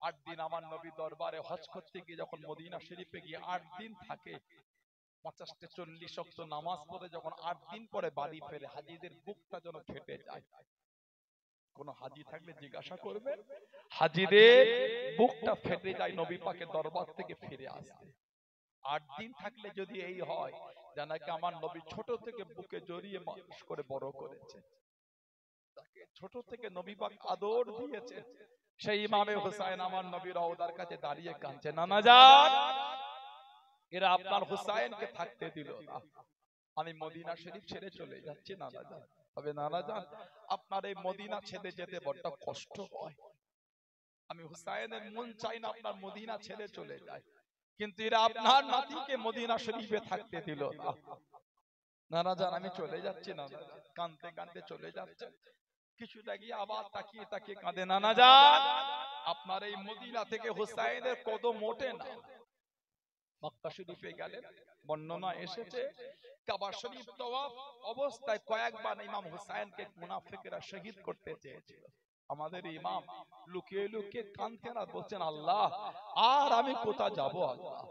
8 দিন আমার নবী দরবারে হজ করতে গিয়ে যখন মদিনা শরীফে গিয়ে 8 দিন থাকে, 50-40 ওয়াক্ত নামাজ পড়ে যখন 8 দিন পরে বাড়ি ফেরে, হাজীদের বুকটা যেন ফেটে যায়। কোন হাজী থাকলে জিজ্ঞাসা করবে, হাজীদের বুকটা ফেটে যায় নবী পাকের দরবার থেকে ফিরে আসতে। 8 দিন থাকলে যদি এই হয়, জানাকে আমার নবী ছোট থেকে বুকে জড়িয়ে মানুষ করে বড় করেছে, তাকে ছোট থেকে নবী পাক আদর দিয়েছে। সেই ইমামে হুসাইন আমার নবীর রওজার কাছে দাঁড়িয়ে কাঁদছে, নানা জান, এরা আপনার হুসাইনকে থাকতে দিল না, আমি মদিনা শরীফ ছেড়ে চলে যাচ্ছি নানা জান। তবে নানা জান, আপনার এই মদিনা ছেড়ে যেতে বড় কষ্ট হয়। আমি হুসাইনের মন চাই না আপনার মদিনা ছেড়ে চলে যায়, কিন্তু এরা আপনার নাতিকে মদিনা শরীফে থাকতে দিল না। নানা জান, আমি চলে যাচ্ছি নানা জান। কাঁদতে কাঁদতে চলে যাচ্ছে। কিছুটা গিয়ে আবার তাকিয়ে তাকিয়ে কাঁদে, নানা জান, আপনার এই মদিনা থেকে হুসাইনের কদম ওঠে না। মক্কা শরীফে গেলেন, বর্ণনা এসেছে কাবা শরীফ তওয়াফ অবস্থায় কয়েকবার ইমাম হুসাইনকে মুনাফিকরা শহীদ করতে চেয়েছিল। আমাদের ইমাম লুকিয়ে লুকিয়ে কাঁদতেন আর বলছেন, আল্লাহ, আর আমি কোথায় যাব? আল্লাহ,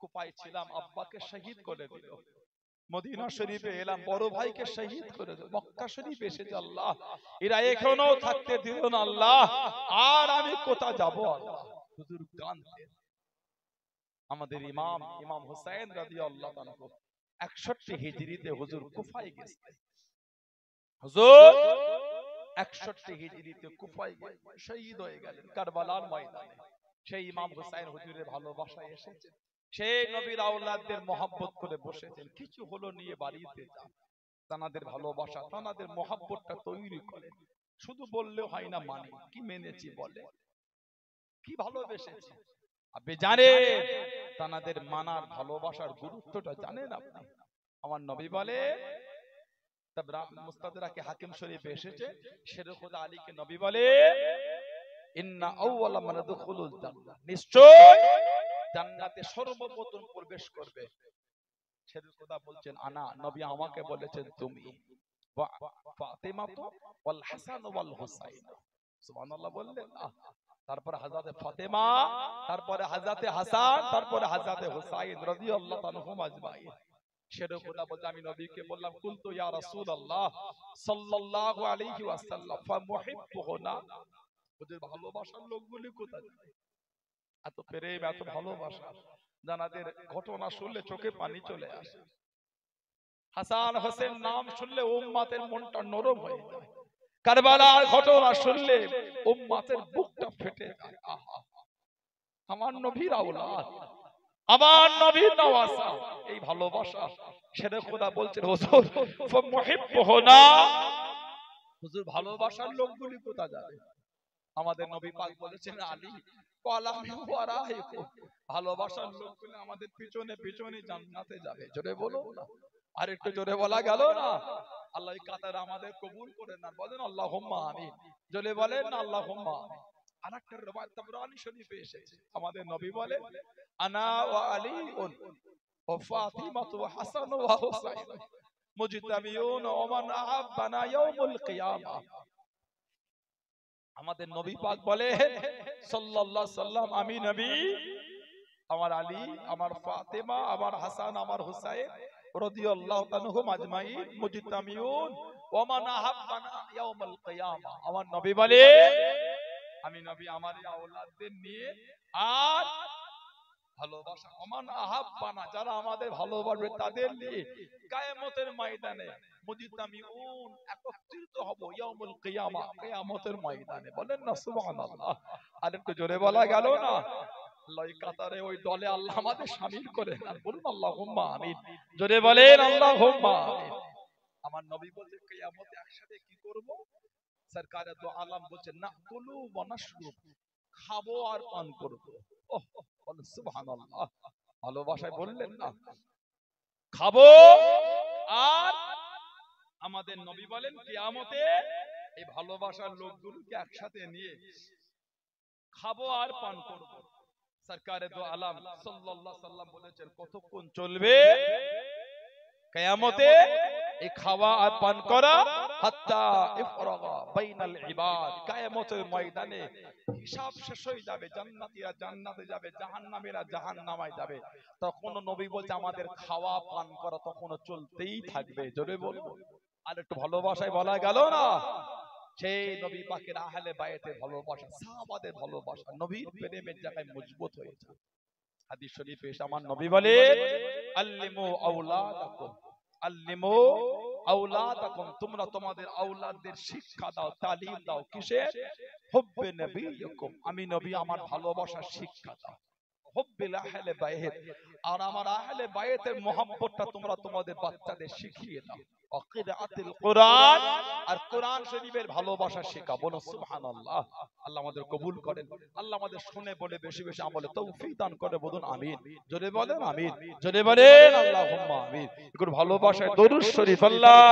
কুফায় ছিলাম, আব্বাকে শহীদ করে দিল। মদিনা শরীফে এলাম, বড় ভাইকে শহীদ করে দিল। মক্কা শরীফ এসেছে, আল্লাহ, এরা এখনো থাকতে দিল না। আল্লাহ, আর আমি কোথায় যাব? আল্লাহ, হুজুর কাঁদতেন। আমাদের ইমাম ইমাম হুসাইন রাদিয়াল্লাহু তাআলা 61 হিজরিতে হুজুর কুফায় গেছেন। হুজুর 61 হিজরিতে কুফায় গিয়ে শহীদ হয়ে গেলেন কারবালার ময়দানে। সেই ইমাম হুসাইন হুজুরের ভালোবাসায় এসেছেন, সেই নবীর আওলাদদের মহব্বত করে বসেছেন। কিছু হলো নিয়ে বাড়িতে যান, তানাদের ভালোবাসা তানাদের মহব্বতটা তৈরি করে। শুধু বললেও হয় না, মানি কি মেনেছি বলে, কি ভালোবেসেছি। আপনি জানেন তানাদের মানার ভালোবাসার গুরুত্বটা জানেন আপনি? আমার নবী বলে, মুস্তাদরাকে হাকিম শরীফে এসেছে, শেরে খোদা আলীকে নবী বলে, ইন্না আউওয়ালা মান ইয়াদখুলুল জান্নাহ, নিশ্চয় জান্নাতে সর্বপ্রথম প্রবেশ করবে। শেরে খোদা বলছেন, আনা, নবী আমাকে বলেছেন তুমি, ফাতিমা ওয়াল হাসান ওয়াল হুসাইন। সুবহানাল্লাহ বললেন। তারপরে হযরতে ফাতেমা, তারপরে হযরতে হাসান, তারপরে হযরতে হুসাইন রাদিয়াল্লাহু আনহুম আজমাইন। শেরে খোদা বলতে আমি নবীকে বললাম, কুলতু ইয়া রাসূলুল্লাহ সাল্লাল্লাহু আলাইহি ওয়াসাল্লাম ফামুহিব্বুহুনা, ওদের ভালোবাসার লোকগুলি কোথায়? এত প্রেম, এত ভালোবাসা, জানাদের ঘটনা শুনলে চোখে পানি চলে আসে। হাসান হোসেন নাম শুনলে উম্মতের মনটা নরম হয়ে যায়। কারবালার ঘটনা শুনলে উম্মতের বুকটা ফেটে যায়। আহা, আমার নবীর আওলাদ, আমার নবীর নওয়াসা, এই ভালোবাসা। শেরে খোদা বলছেন, হুজুর ফামুহিব্বুহুনা, হুজুর ভালোবাসার লোকগুলি কোথা যাবে? আমাদের নবী পাক বলেছেন আলী কলামি ওয়ারাইকু, ভালোবাসার লোকগুলি আমাদের পিছনে পিছনে জান্নাতে যাবে। জোরে বলুন না, আর একটু জোরে বলা গেল না? আল্লাহ এই কাতার আমাদের কবুল করে না, বলেন আল্লাহুম্মা আমিন। জোরে বলেন না আল্লাহুম্মা আমিন। আরেকটা riwayat তাবরানী শরীফে এসেছে, আমাদের নবী বলেন আনা ওয়া আলীউন ওয়া ফাতিমাতু ওয়া হাসান ওয়া হুসাইন মুজতামিউন ওয়া মান আহাব্বানা ইয়াউমুল কিয়ামা। আমাদের নবী পাক বলে সাল্লাল্লাহু আলাইহি সাল্লাম, আমি নবী, আমার আলী, আমার ফাতেমা, আমার হাসান, আমার হুসাইন রাদিয়াল্লাহু তাআলাহুম আজমাইন মুজতামিউন ওয়া মান আহাব্বানা ইয়াউমুল কিয়ামা। আমার নবী বলে আমি নবী আমার এই আওলাদদের নিয়ে আর ভালোবাসা ওমান আহাব্বানা, যারা আমাদের ভালোবাসবে তাদের নিয়ে কিয়ামতের ময়দানে মুজতামিউন, একত্রিত হব ইয়াউমুল কিয়ামা, কিয়ামতের ময়দানে। বলেন না সুবহানাল্লাহ। আর একটু জোরে বলা গেল না? আল্লাহ এই কাতারে ওই দলে আল্লাহ আমাদের শামিল করেন। আর বলুন আল্লাহুম্মা আমিন। জোরে বলেন আল্লাহুম্মা আমিন। আমার নবী বলেন কিয়ামতে একসাথে কি করব? সরকারে দো আলম বলেন নাকুলু ওয়া নাশরুব, খাবো আর পান করব। ওহ বলেন সুবহানাল্লাহ। ভালোবাসায় বললেন না, খাবো আর আমাদের নবী বলেন কিয়ামতে এই ভালোবাসার লোকগুলোকে একসাথে নিয়ে খাবো আর পান করব। সরকারে দো আলম সাল্লাল্লাহু আলাইহি সাল্লাম বলেছেন কতক্ষণ চলবে কিয়ামতে এই খাওয়া আর পান করা? হাত্তা ইফরাগা বাইনাল ইবাদ, কিয়ামতের ময়দানে হিসাব শেষ হয়ে যাবে, জান্নাতীরা জান্নাতে যাবে, জাহান্নামীরা জাহান্নামায় যাবে। তখন নবী বলছে আমাদের খাওয়া পান করা তখনও চলতেই থাকবে। জোরে বলবো। আর একটু ভালোবাসায় বলা গেল না? সেই নবী পাকের আহলে বায়াতের ভালোবাসা, সাহাবাদের ভালোবাসা নবীর প্রেমের জায়গায় মজবুত হয়েছে। হাদিস শরীফে এসে আমার নবী বলে আল্লিমু আওলাদাকুম, আল্লিমু আওলাদাকুম, তোমরা তোমাদের আওলাদদের শিক্ষা দাও, তালিম দাও। কিসের? হুব্বে নবিয়্যিকুম, আমি নবী আমার ভালোবাসার শিক্ষা দাও। হুব্বিল আহলে বায়াত, আর আমার আহলে বায়াতের মহব্বতটা তোমরা তোমাদের বাচ্চাদের শিখিয়ে দাও। ওয়াকিরাআতিল কুরআন, আর কোরআন শরীফের ভালোবাসা শেখা। বলো সুবহানাল্লাহ। আল্লাহ আমাদের কবুল করেন, আল্লাহ আমাদের শুনে বলে বেশি বেশি আমলে তৌফিক দান করে। বলুন আমিন। জোরে বলেন আমিন। জোরে বলেন আল্লাহুম্মা আমিন। একটু ভালোবাসায় দরুদ শরীফ। আল্লাহ